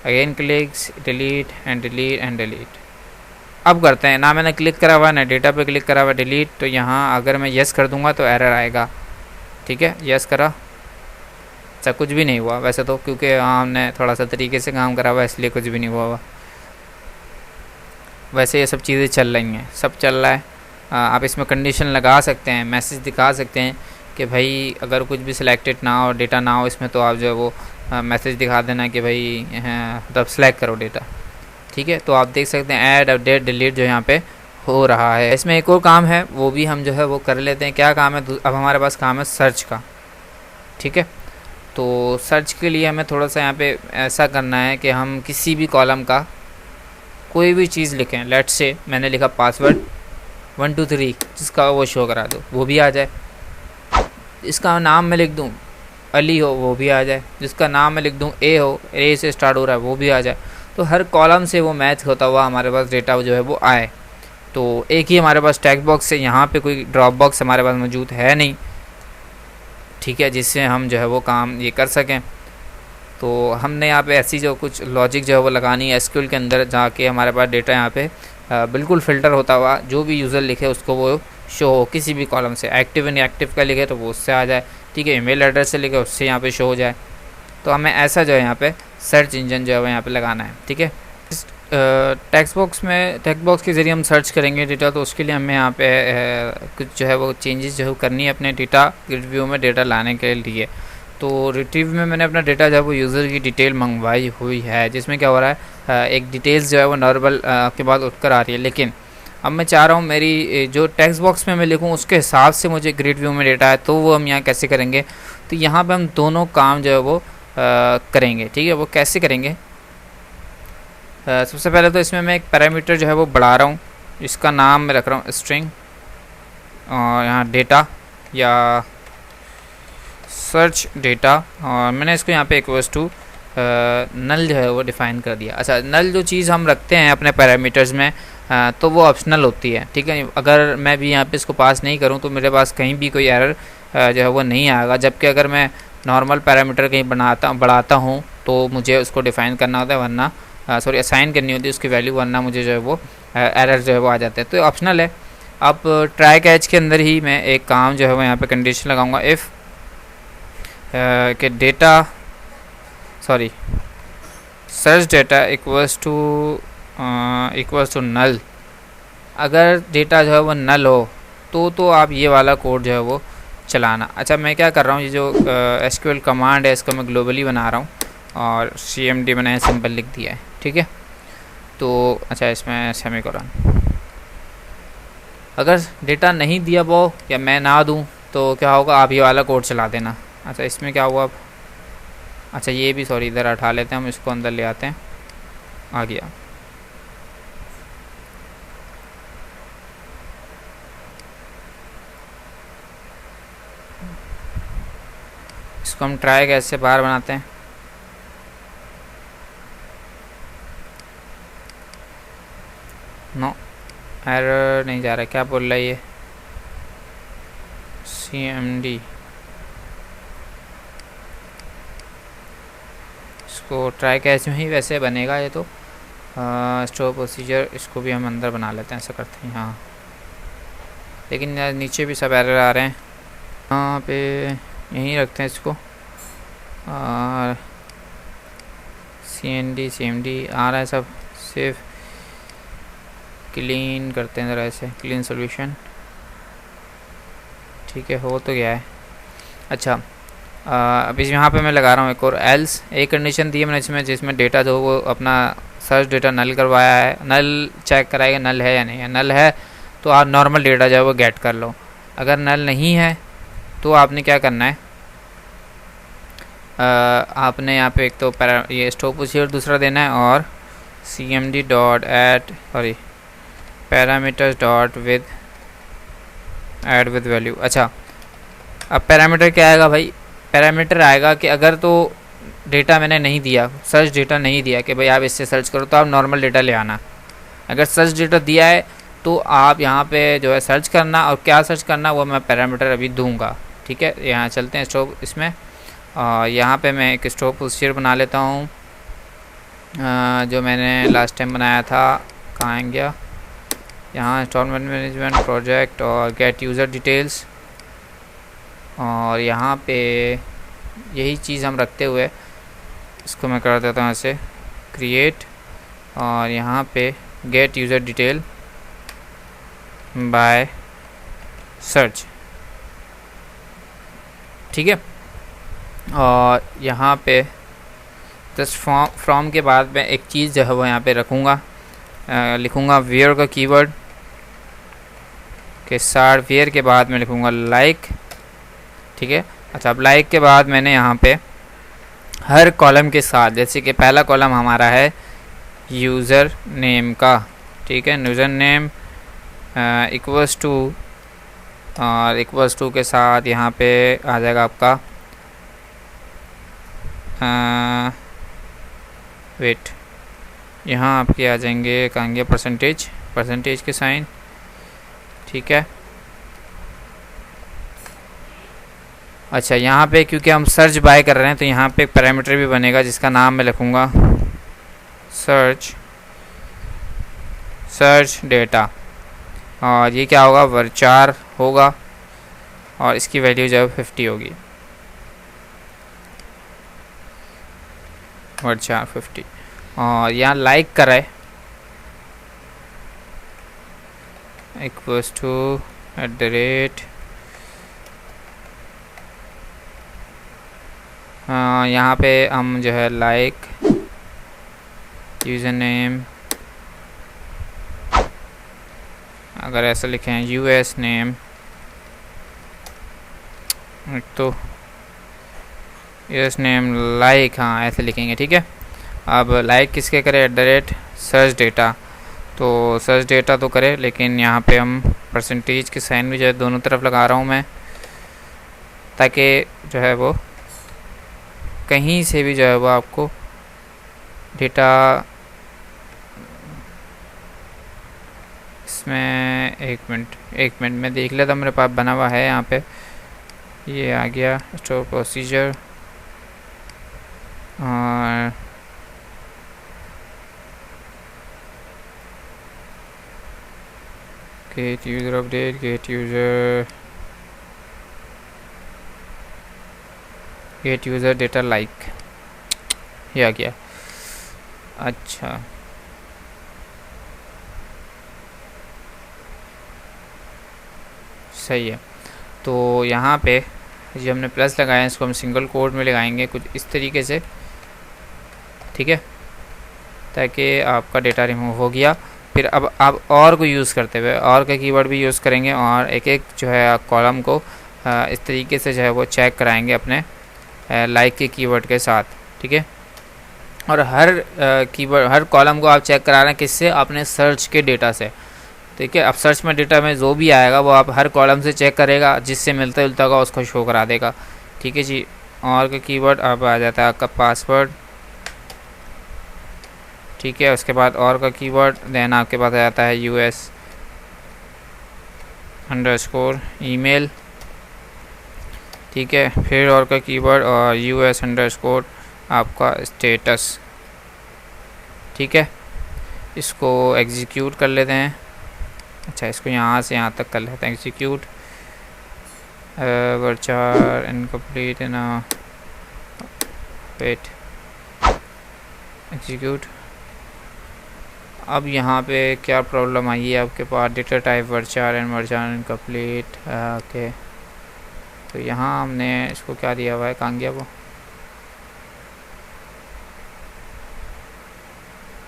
Again clicks delete and delete and delete. अब करते हैं ना, मैंने क्लिक करा हुआ ना डेटा पे क्लिक करा हुआ डिलीट, तो यहाँ अगर मैं यस कर दूँगा तो एरर आएगा, ठीक है। यस करा, अच्छा कुछ भी नहीं हुआ वैसे तो, क्योंकि हमने थोड़ा सा तरीके से काम करा हुआ इसलिए कुछ भी नहीं हुआ। वैसे ये सब चीज़ें चल रही हैं, सब चल रहा है। आप इसमें कंडीशन लगा सकते हैं, मैसेज दिखा सकते हैं कि भाई अगर कुछ भी सिलेक्टेड ना हो, डेटा ना हो इसमें, तो आप जो है वो मैसेज दिखा देना कि भाई तब सेलेक्ट करो डेटा, ठीक है। तो आप देख सकते हैं ऐड अपडेट डिलीट जो यहाँ पे हो रहा है। इसमें एक और काम है, वो भी हम जो है वो कर लेते हैं। क्या काम है? अब हमारे पास काम है सर्च का, ठीक है। तो सर्च के लिए हमें थोड़ा सा यहाँ पे ऐसा करना है कि हम किसी भी कॉलम का कोई भी चीज़ लिखें। लेट्स से मैंने लिखा पासवर्ड 1 2 3, जिसका वो शो करा दो, वो भी आ जाए। इसका नाम मैं लिख दूँ अली हो, वो भी आ जाए। जिसका नाम मैं लिख दूँ ए हो, ए से स्टार्ट हो रहा है, वो भी आ जाए। तो हर कॉलम से वो मैच होता हुआ हमारे पास डेटा जो है वो आए। तो एक ही हमारे पास टेक्स्ट बॉक्स है, यहाँ पे कोई ड्रॉप बॉक्स हमारे पास मौजूद है नहीं, ठीक है, जिससे हम जो है वो काम ये कर सकें। तो हमने यहाँ पे ऐसी जो कुछ लॉजिक जो है वो लगानी है एसक्यूएल के अंदर, जाके हमारे पास डेटा यहाँ पे बिल्कुल फ़िल्टर होता हुआ जो भी यूज़र लिखे उसको वो शो हो किसी भी कॉलम से। एक्टिव इनएक्टिव का लिखे तो वो उससे आ जाए, ठीक है। ईमेल एड्रेस से लिखे उससे यहाँ पे शो हो जाए। तो हमें ऐसा जो है यहाँ पे सर्च इंजन जो है वो यहाँ पे लगाना है, ठीक है। इस टेक्स्ट बॉक्स के ज़रिए हम सर्च करेंगे डेटा, तो उसके लिए हमें यहाँ पे कुछ जो है वो चेंजेस जो है करनी है अपने डेटा ग्रिड व्यू में डेटा लाने के लिए। तो रिट्रीव में मैंने अपना डेटा जो है वो यूज़र की डिटेल मंगवाई हुई है, जिसमें क्या हो रहा है एक डिटेल्स जो है वो नॉर्मल के बाद उठकर आ रही है। लेकिन अब मैं चाह रहा हूँ मेरी जो टेक्स्ट बॉक्स में मैं लिखूँ उसके हिसाब से मुझे ग्रिड व्यू में डेटा है, तो वो हम यहाँ कैसे करेंगे। तो यहाँ पे हम दोनों काम जो है वो करेंगे। ठीक है, वो कैसे करेंगे। सबसे पहले तो इसमें मैं एक पैरामीटर जो है वो बढ़ा रहा हूँ, इसका नाम मैं रख रहा हूँ स्ट्रिंग, और यहाँ डेटा या सर्च डेटा, और मैंने इसको यहाँ पे इक्वल्स टू नल जो है वो डिफ़ाइन कर दिया। अच्छा, नल जो चीज़ हम रखते हैं अपने पैरामीटर्स में तो वो ऑप्शनल होती है। ठीक है, अगर मैं भी यहाँ पे इसको पास नहीं करूँ तो मेरे पास कहीं भी कोई एरर जो है वो नहीं आएगा, जबकि अगर मैं नॉर्मल पैरामीटर कहीं बढ़ाता हूँ तो मुझे उसको डिफ़ाइन करना होता है, वरना सॉरी असाइन करनी होती है उसकी वैल्यू, वरना मुझे जो है वो एरर जो है वो आ जाते हैं। तो ऑप्शनल है। अब ट्राई कैच के अंदर ही मैं एक काम जो है वो यहाँ पे कंडीशन लगाऊंगा, इफ़ के data sorry search data equals to null. अगर डेटा जो है वो नल हो तो आप ये वाला कोड जो है वो चलाना। अच्छा, मैं क्या कर रहा हूँ, ये जो SQL कमांड है इसको मैं ग्लोबली बना रहा हूँ और CMD मैंने सिंपल लिख दिया है। ठीक है, तो अच्छा इसमें सेमीकोलन। अगर डेटा नहीं दिया वो या मैं ना दूँ तो क्या होगा, आप ये वाला कोड चला देना। अच्छा, इसमें क्या हुआ अब, अच्छा ये भी सॉरी इधर हटा लेते हैं, हम इसको अंदर ले आते हैं, आ गया। इसको हम ट्राई कैसे बाहर बनाते हैं। नो, एरर नहीं जा रहा, क्या बोल रहा है ये CMD। इसको ट्राई कैच में ही वैसे बनेगा ये तो। स्टोर प्रोसीजर इसको भी हम अंदर बना लेते हैं, ऐसा करते हैं यहाँ, लेकिन यार नीचे भी सब एरर आ रहे हैं। यहाँ पे यहीं रखते हैं इसको, और CMD आ रहा है सब, सिर्फ क्लीन करते हैं ज़रा, ऐसे क्लीन सोल्यूशन। ठीक है, हो तो गया है। अच्छा, अब इस यहाँ पे मैं लगा रहा हूँ एक और एल्स। एक कंडीशन दी है मैंने जिसमें डेटा जो वो अपना सर्च डेटा नल करवाया है, नल चेक कराएगा नल है या नहीं है। नल है तो आप नॉर्मल डेटा जो है वो गेट कर लो। अगर नल नहीं है तो आपने क्या करना है, आपने यहाँ पे एक तो ये स्टोर प्रोसीजर दूसरा देना है, और CMD dot at sorry parameters dot with add with value. अच्छा, अब पैरामीटर क्या आएगा भाई, पैरामीटर आएगा कि अगर तो डेटा मैंने नहीं दिया, सर्च डेटा नहीं दिया कि भाई आप इससे सर्च करो, तो आप नॉर्मल डेटा ले आना। अगर सर्च डेटा दिया है तो आप यहाँ पे जो है सर्च करना, और क्या सर्च करना वो मैं पैरामीटर अभी दूंगा। ठीक है, यहाँ चलते हैं स्टोर इसमें, यहाँ पे मैं एक स्टोर प्रोसीजर बना लेता हूँ जो मैंने लास्ट टाइम बनाया था। कहाँ गया, यहाँ इंस्टॉलमेंट मैनेजमेंट प्रोजेक्ट और गेट यूज़र डिटेल्स, और यहाँ पे यही चीज़ हम रखते हुए इसको मैं कर देता हूँ ऐसे क्रिएट, और यहाँ पे get user detail by search. ठीक है, और यहाँ पे जस्ट फ्रॉम के बाद मैं एक चीज़ जो है वो यहाँ पे रखूँगा, लिखूँगा वेयर का कीवर्ड के साथ, वेयर के बाद मैं लिखूँगा लाइक। ठीक है, अच्छा अब लाइक के बाद मैंने यहाँ पे हर कॉलम के साथ, जैसे कि पहला कॉलम हमारा है यूज़र नेम का। ठीक है, यूज़र नेम इक्वल्स टू, और इक्वल्स टू के साथ यहाँ पे आ जाएगा आपका वेट, यहाँ आपके आ जाएंगे कहेंगे परसेंटेज के साइन। ठीक है, अच्छा यहाँ पे क्योंकि हम सर्च बाय कर रहे हैं तो यहाँ पे एक पैरामीटर भी बनेगा जिसका नाम मैं लिखूँगा सर्च डेटा, और ये क्या होगा वर्चार होगा, और इसकी वैल्यू जो है 50 होगी, वर्चार 50। और यहाँ लाइक कर रहा है इक्वल्स टू @ यहाँ पे हम जो है लाइक यूज़र नेम, अगर ऐसा लिखें यूएस नेम, तो यूएस नेम लाइक, हाँ ऐसे लिखेंगे, ठीक है। अब लाइक किसके करें, @ सर्च डेटा, तो सर्च डेटा तो करे, लेकिन यहाँ पे हम परसेंटेज के साइन भी जो है दोनों तरफ लगा रहा हूँ मैं, ताकि जो है वो कहीं से भी जो है वो आपको डेटा, इसमें एक मिनट में देख लेता, मेरे पास बना हुआ है यहाँ पे, ये आ गया स्टोर प्रोसीजर, और gate user update, gate user data like, ये आ गया। अच्छा सही है, तो यहाँ पे जो हमने प्लस लगाया है इसको हम सिंगल कोट में लगाएंगे कुछ इस तरीके से, ठीक है, ताकि आपका डेटा रिमूव हो गया। फिर अब आप और को यूज़ करते हुए और का कीवर्ड भी यूज़ करेंगे, और एक एक जो है कॉलम को इस तरीके से जो है वो चेक कराएंगे अपने लाइक के कीवर्ड के साथ, ठीक है। और हर कीवर्ड, हर कॉलम को आप चेक करा रहे हैं किससे, अपने सर्च के डेटा से, ठीक है। अब सर्च में डेटा में जो भी आएगा वो आप हर कॉलम से चेक करेगा, जिससे मिलता जुलता होगा उसको शो करा देगा, ठीक है जी। और का कीवर्ड अब आ जाता है आपका पासवर्ड, ठीक है। उसके बाद और का कीवर्ड देन आपके पास आ जाता है US_ ईमेल, ठीक है। फिर और का कीवर्ड और US_ आपका स्टेटस, ठीक है। इसको एग्जीक्यूट कर लेते हैं, अच्छा इसको यहाँ से यहाँ तक कर लेते हैं एग्जीक्यूट, वर्चार इनकम्प्लीट ना, वेट, एग्जीक्यूट। अब यहाँ पे क्या प्रॉब्लम आई है आपके पास, data type varchar and varchar incomplete, okay. तो यहाँ हमने इसको क्या दिया हुआ है, कहाँ गया वो,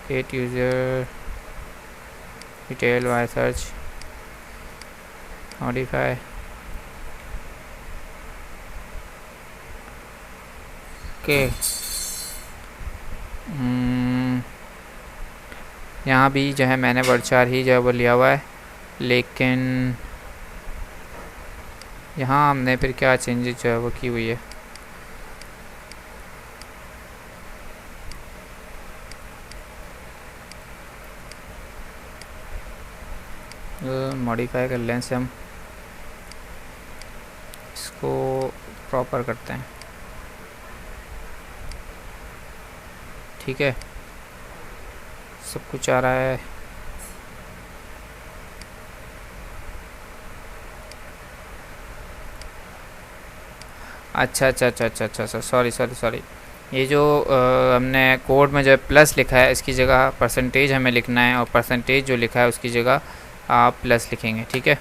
get user detail by search modify, okay. यहाँ भी जो है मैंने वर्चार ही जो है वो लिया हुआ है, लेकिन यहाँ हमने फिर क्या चेंजेस जो है वो की हुई है, मॉडिफाई कर लें से हम इसको प्रॉपर करते हैं, ठीक है। सब कुछ आ रहा है, अच्छा, सॉरी, ये जो हमने कोड में जो प्लस लिखा है इसकी जगह परसेंटेज हमें लिखना है, और परसेंटेज जो लिखा है उसकी जगह आप प्लस लिखेंगे, ठीक है।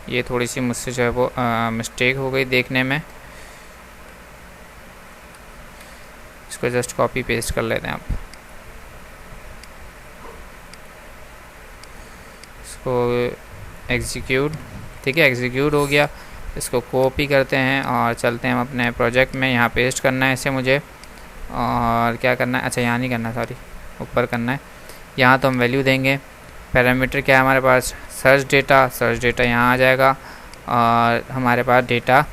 ये थोड़ी सी मुझसे जो है वो मिस्टेक हो गई देखने में, इसको जस्ट कॉपी पेस्ट कर लेते हैं आप, इसको एग्जीक्यूट, ठीक है, एग्जीक्यूट हो गया। इसको कॉपी करते हैं और चलते हैं हम अपने प्रोजेक्ट में, यहाँ पेस्ट करना है इसे मुझे, और क्या करना है, अच्छा यहाँ नहीं करना, सॉरी ऊपर करना है। यहाँ तो हम वैल्यू देंगे, पैरामीटर क्या है हमारे पास, सर्च डेटा यहाँ आ जाएगा, और हमारे पास डेटा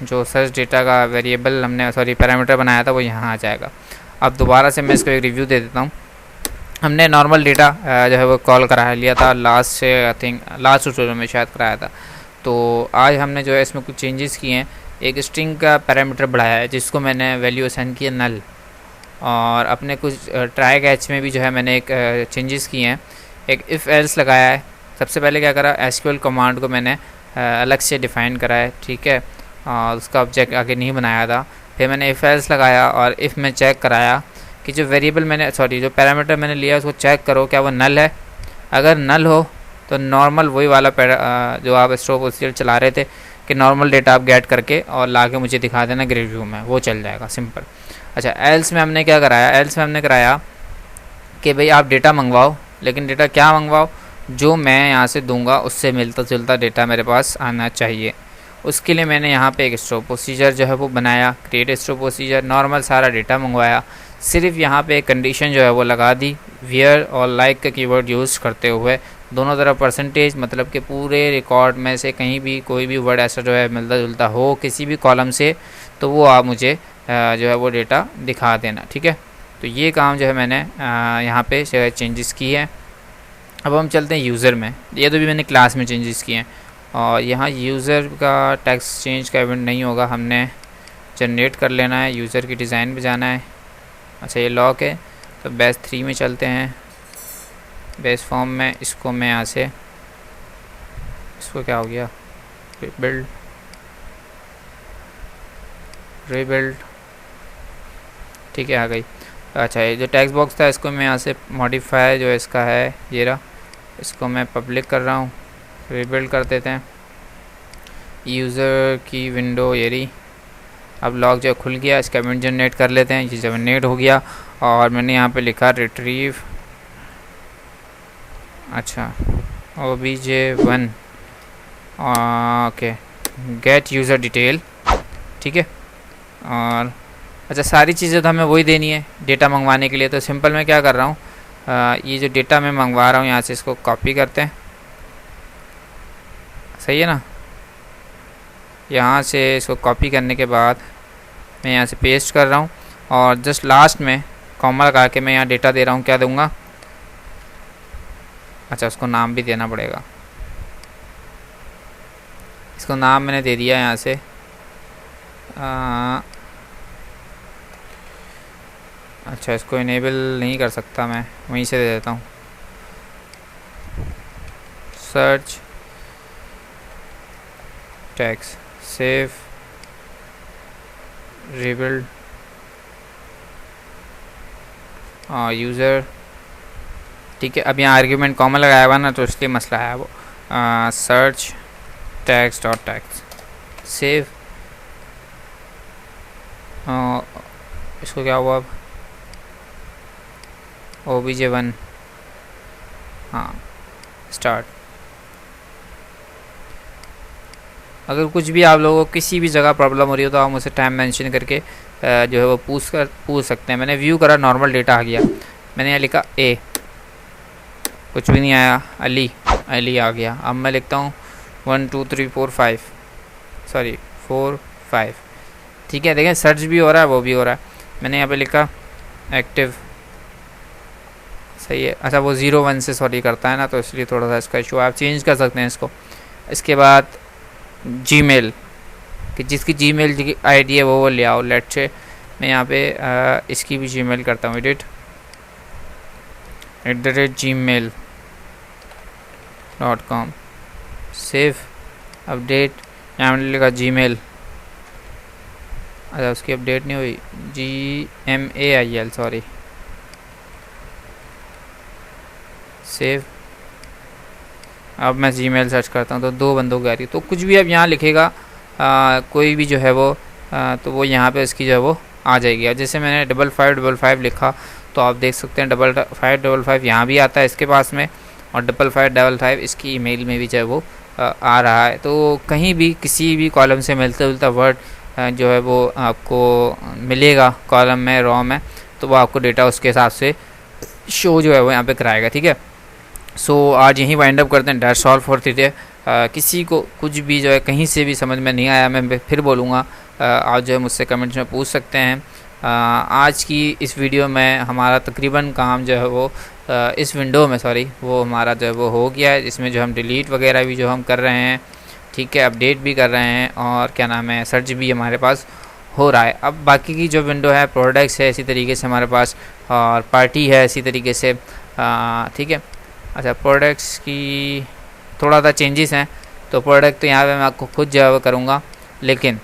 जो सर्च डेटा का वेरिएबल हमने पैरामीटर बनाया था वो यहाँ आ जाएगा। अब दोबारा से मैं इसको एक रिव्यू दे देता हूँ। हमने नॉर्मल डेटा जो है वो कॉल करा लिया था लास्ट से, आई थिंक लास्ट ट्यूटोरियल में शायद कराया था। तो आज हमने जो है इसमें कुछ चेंजेस किए हैं, एक स्ट्रिंग का पैरामीटर बढ़ाया है जिसको मैंने वैल्यू असाइन की है नल, और अपने कुछ ट्राई कैच में भी जो है मैंने एक चेंजेस किए हैं, एक इफ़ एल्स लगाया है। सबसे पहले क्या करा, एसक्यूएल कमांड को मैंने अलग से डिफ़ाइन करा है, ठीक है, और उसका ऑब्जेक्ट आगे नहीं बनाया था। फिर मैंने इफ़ एल्स लगाया और इफ़ में चेक कराया कि जो वेरिएबल मैंने जो पैरामीटर मैंने लिया उसको चेक करो क्या वो नल है। अगर नल हो तो नॉर्मल वही वाला जो आप स्टोर प्रोसीजर चला रहे थे कि नॉर्मल डेटा आप गेट करके और ला के मुझे दिखा देना ग्रिड व्यू में, वो चल जाएगा सिंपल। अच्छा, एल्स में हमने क्या कराया, एल्स में हमने कराया कि भाई आप डेटा मंगवाओ, लेकिन डेटा क्या मंगवाओ, जो मैं यहाँ से दूंगा उससे मिलता जुलता डेटा मेरे पास आना चाहिए। उसके लिए मैंने यहाँ पे एक स्टोर प्रोसीजर जो है वो बनाया, क्रिएट स्टोर प्रोसीजर, नॉर्मल सारा डेटा मंगवाया। सिर्फ यहाँ पे एक कंडीशन जो है वो लगा दी, वियर और लाइक का कीवर्ड यूज़ करते हुए दोनों तरफ परसेंटेज, मतलब कि पूरे रिकॉर्ड में से कहीं भी कोई भी वर्ड ऐसा जो है मिलता जुलता हो किसी भी कॉलम से, तो वो आप मुझे जो है वो डेटा दिखा देना, ठीक है। तो ये काम जो है मैंने यहाँ पे चेंजेस की है। अब हम चलते हैं यूज़र में, ये तो भी मैंने क्लास में चेंजेस किए हैं। और यहाँ यूज़र का टेक्स्ट चेंज का इवेंट नहीं होगा, हमने जनरेट कर लेना है, यूज़र की डिज़ाइन पे जाना है। अच्छा, ये लॉक है, तो बेस 3 में चलते हैं, बेस फॉर्म में इसको मैं यहाँ से, इसको क्या हो गया, रीबिल्ड, ठीक है, आ गई। अच्छा, ये जो टेक्स्ट बॉक्स था इसको मैं यहाँ से मॉडिफाई जो इसका है ये रहा, इसको मैं पब्लिक कर रहा हूँ, रीबिल्ड कर देते हैं। यूज़र की विंडो ये रही, अब लॉक जो खुल गया, इसका इवेंट जनरेट कर लेते हैं। ये जनरेट हो गया और मैंने यहाँ पे लिखा रिट्रीव, अच्छा obj1 okay, gate user detail, ठीक है। और अच्छा, सारी चीज़ें तो हमें वही देनी है डेटा मंगवाने के लिए। तो सिंपल मैं क्या कर रहा हूँ, ये जो डेटा मैं मंगवा रहा हूँ यहाँ से इसको कॉपी करते हैं, सही है ना। यहाँ से इसको कॉपी करने के बाद मैं यहाँ से पेस्ट कर रहा हूँ और जस्ट लास्ट में कॉमा लगा के मैं यहाँ डेटा दे रहा हूँ, क्या दूँगा, अच्छा उसको नाम भी देना पड़ेगा, इसको नाम मैंने दे दिया यहाँ से अच्छा, इसको इनेबल नहीं कर सकता मैं, वहीं से दे देता हूँ, search tax, save, rebuild, user, ठीक है। अब यहाँ आर्ग्यूमेंट कॉमन लगाया हुआ ना, तो इसलिए मसला है वो, search tax dot tax, save, इसको क्या हुआ अब, obj1, हाँ, स्टार्ट। अगर कुछ भी आप लोगों को किसी भी जगह प्रॉब्लम हो रही हो तो आप मुझसे टाइम मेंशन करके जो है वो पूछ सकते हैं। मैंने व्यू करा, नॉर्मल डेटा आ गया, मैंने यहाँ लिखा ए, कुछ भी नहीं आया, अली आ गया। अब मैं लिखता हूँ 1 2 3 4 5, सॉरी 4 5, ठीक है। देखें सर्च भी हो रहा है, वो भी हो रहा है। मैंने यहाँ पे लिखा एक्टिव, सही है। अच्छा, वो 0 1 से सॉरी करता है ना, तो इसलिए थोड़ा सा इसका इशू, आप चेंज कर सकते हैं इसको। इसके बाद जीमेल, कि जिसकी जीमेल की आईडी है वो ले आओ, लेट से मैं यहाँ पे इसकी भी जीमेल करता हूँ, edit@gmail.com, सेव, अपडेट, यहाँ मैंने लिखा जीमेल, अच्छा उसकी अपडेट नहीं हुई, GMAIL, सॉरी, सेव। अब मैं जीमेल सर्च करता हूँ तो 2 बंदों की आ रही है। तो कुछ भी अब यहाँ लिखेगा कोई भी जो है वो तो वो यहाँ पे इसकी जो है वो आ जाएगी। अब जैसे मैंने 5555 लिखा तो आप देख सकते हैं 5555 यहाँ भी आता है इसके पास में, और 5555 इसकी ईमेल में भी जो है वो आ रहा है। तो कहीं भी किसी भी कॉलम से मिलता जुलता वर्ड जो है वो आपको मिलेगा कॉलम में, रॉ में, तो वो आपको डेटा उसके हिसाब से शो जो है वो यहाँ पे कराएगा, ठीक है। सो आज यहीं वाइंड अप करते हैं, डैट्स ऑल फॉर टुडे। किसी को कुछ भी जो है कहीं से भी समझ में नहीं आया, मैं फिर बोलूँगा, आप जो है मुझसे कमेंट्स में पूछ सकते हैं। आज की इस वीडियो में हमारा तकरीबन काम जो है वो इस विंडो में, सॉरी, वो हमारा जो है वो हो गया है। इसमें जो हम डिलीट वगैरह भी जो हम कर रहे हैं, ठीक है, अपडेट भी कर रहे हैं, और क्या नाम है, सर्च भी हमारे पास हो रहा है। अब बाकी की जो विंडो है, प्रोडक्ट्स है इसी तरीके से हमारे पास, और पार्टी है इसी तरीके से, ठीक है। अच्छा, प्रोडक्ट्स की थोड़ा सा चेंजेस हैं, तो प्रोडक्ट तो यहाँ पे मैं आपको खुद जो है वो करूँगा, लेकिन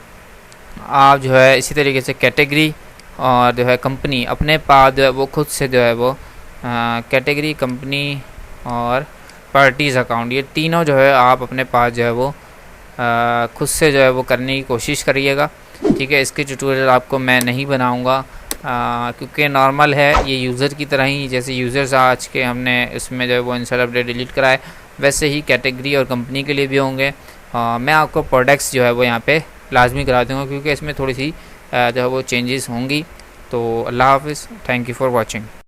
आप जो है इसी तरीके से कैटेगरी और जो है कंपनी अपने पास जो है वो खुद से जो है वो कैटेगरी, कंपनी और पार्टीज़ अकाउंट, ये तीनों जो है आप अपने पास जो है वो खुद से जो है वो करने की कोशिश करिएगा। ठीक है, इसके ट्यूटोरियल आपको मैं नहीं बनाऊंगा क्योंकि नॉर्मल है, ये यूज़र की तरह ही, जैसे यूज़र्स आज के हमने इसमें जो है वो इंस्टॉल अपडेट डिलीट कराए, वैसे ही कैटेगरी और कंपनी के लिए भी होंगे। मैं आपको प्रोडक्ट्स जो है वो यहाँ पे लाजमी करा दूँगा क्योंकि इसमें थोड़ी सी जो है वो चेंजेस होंगी। तो अल्लाह हाफ़िज़, थैंक यू फॉर वॉचिंग।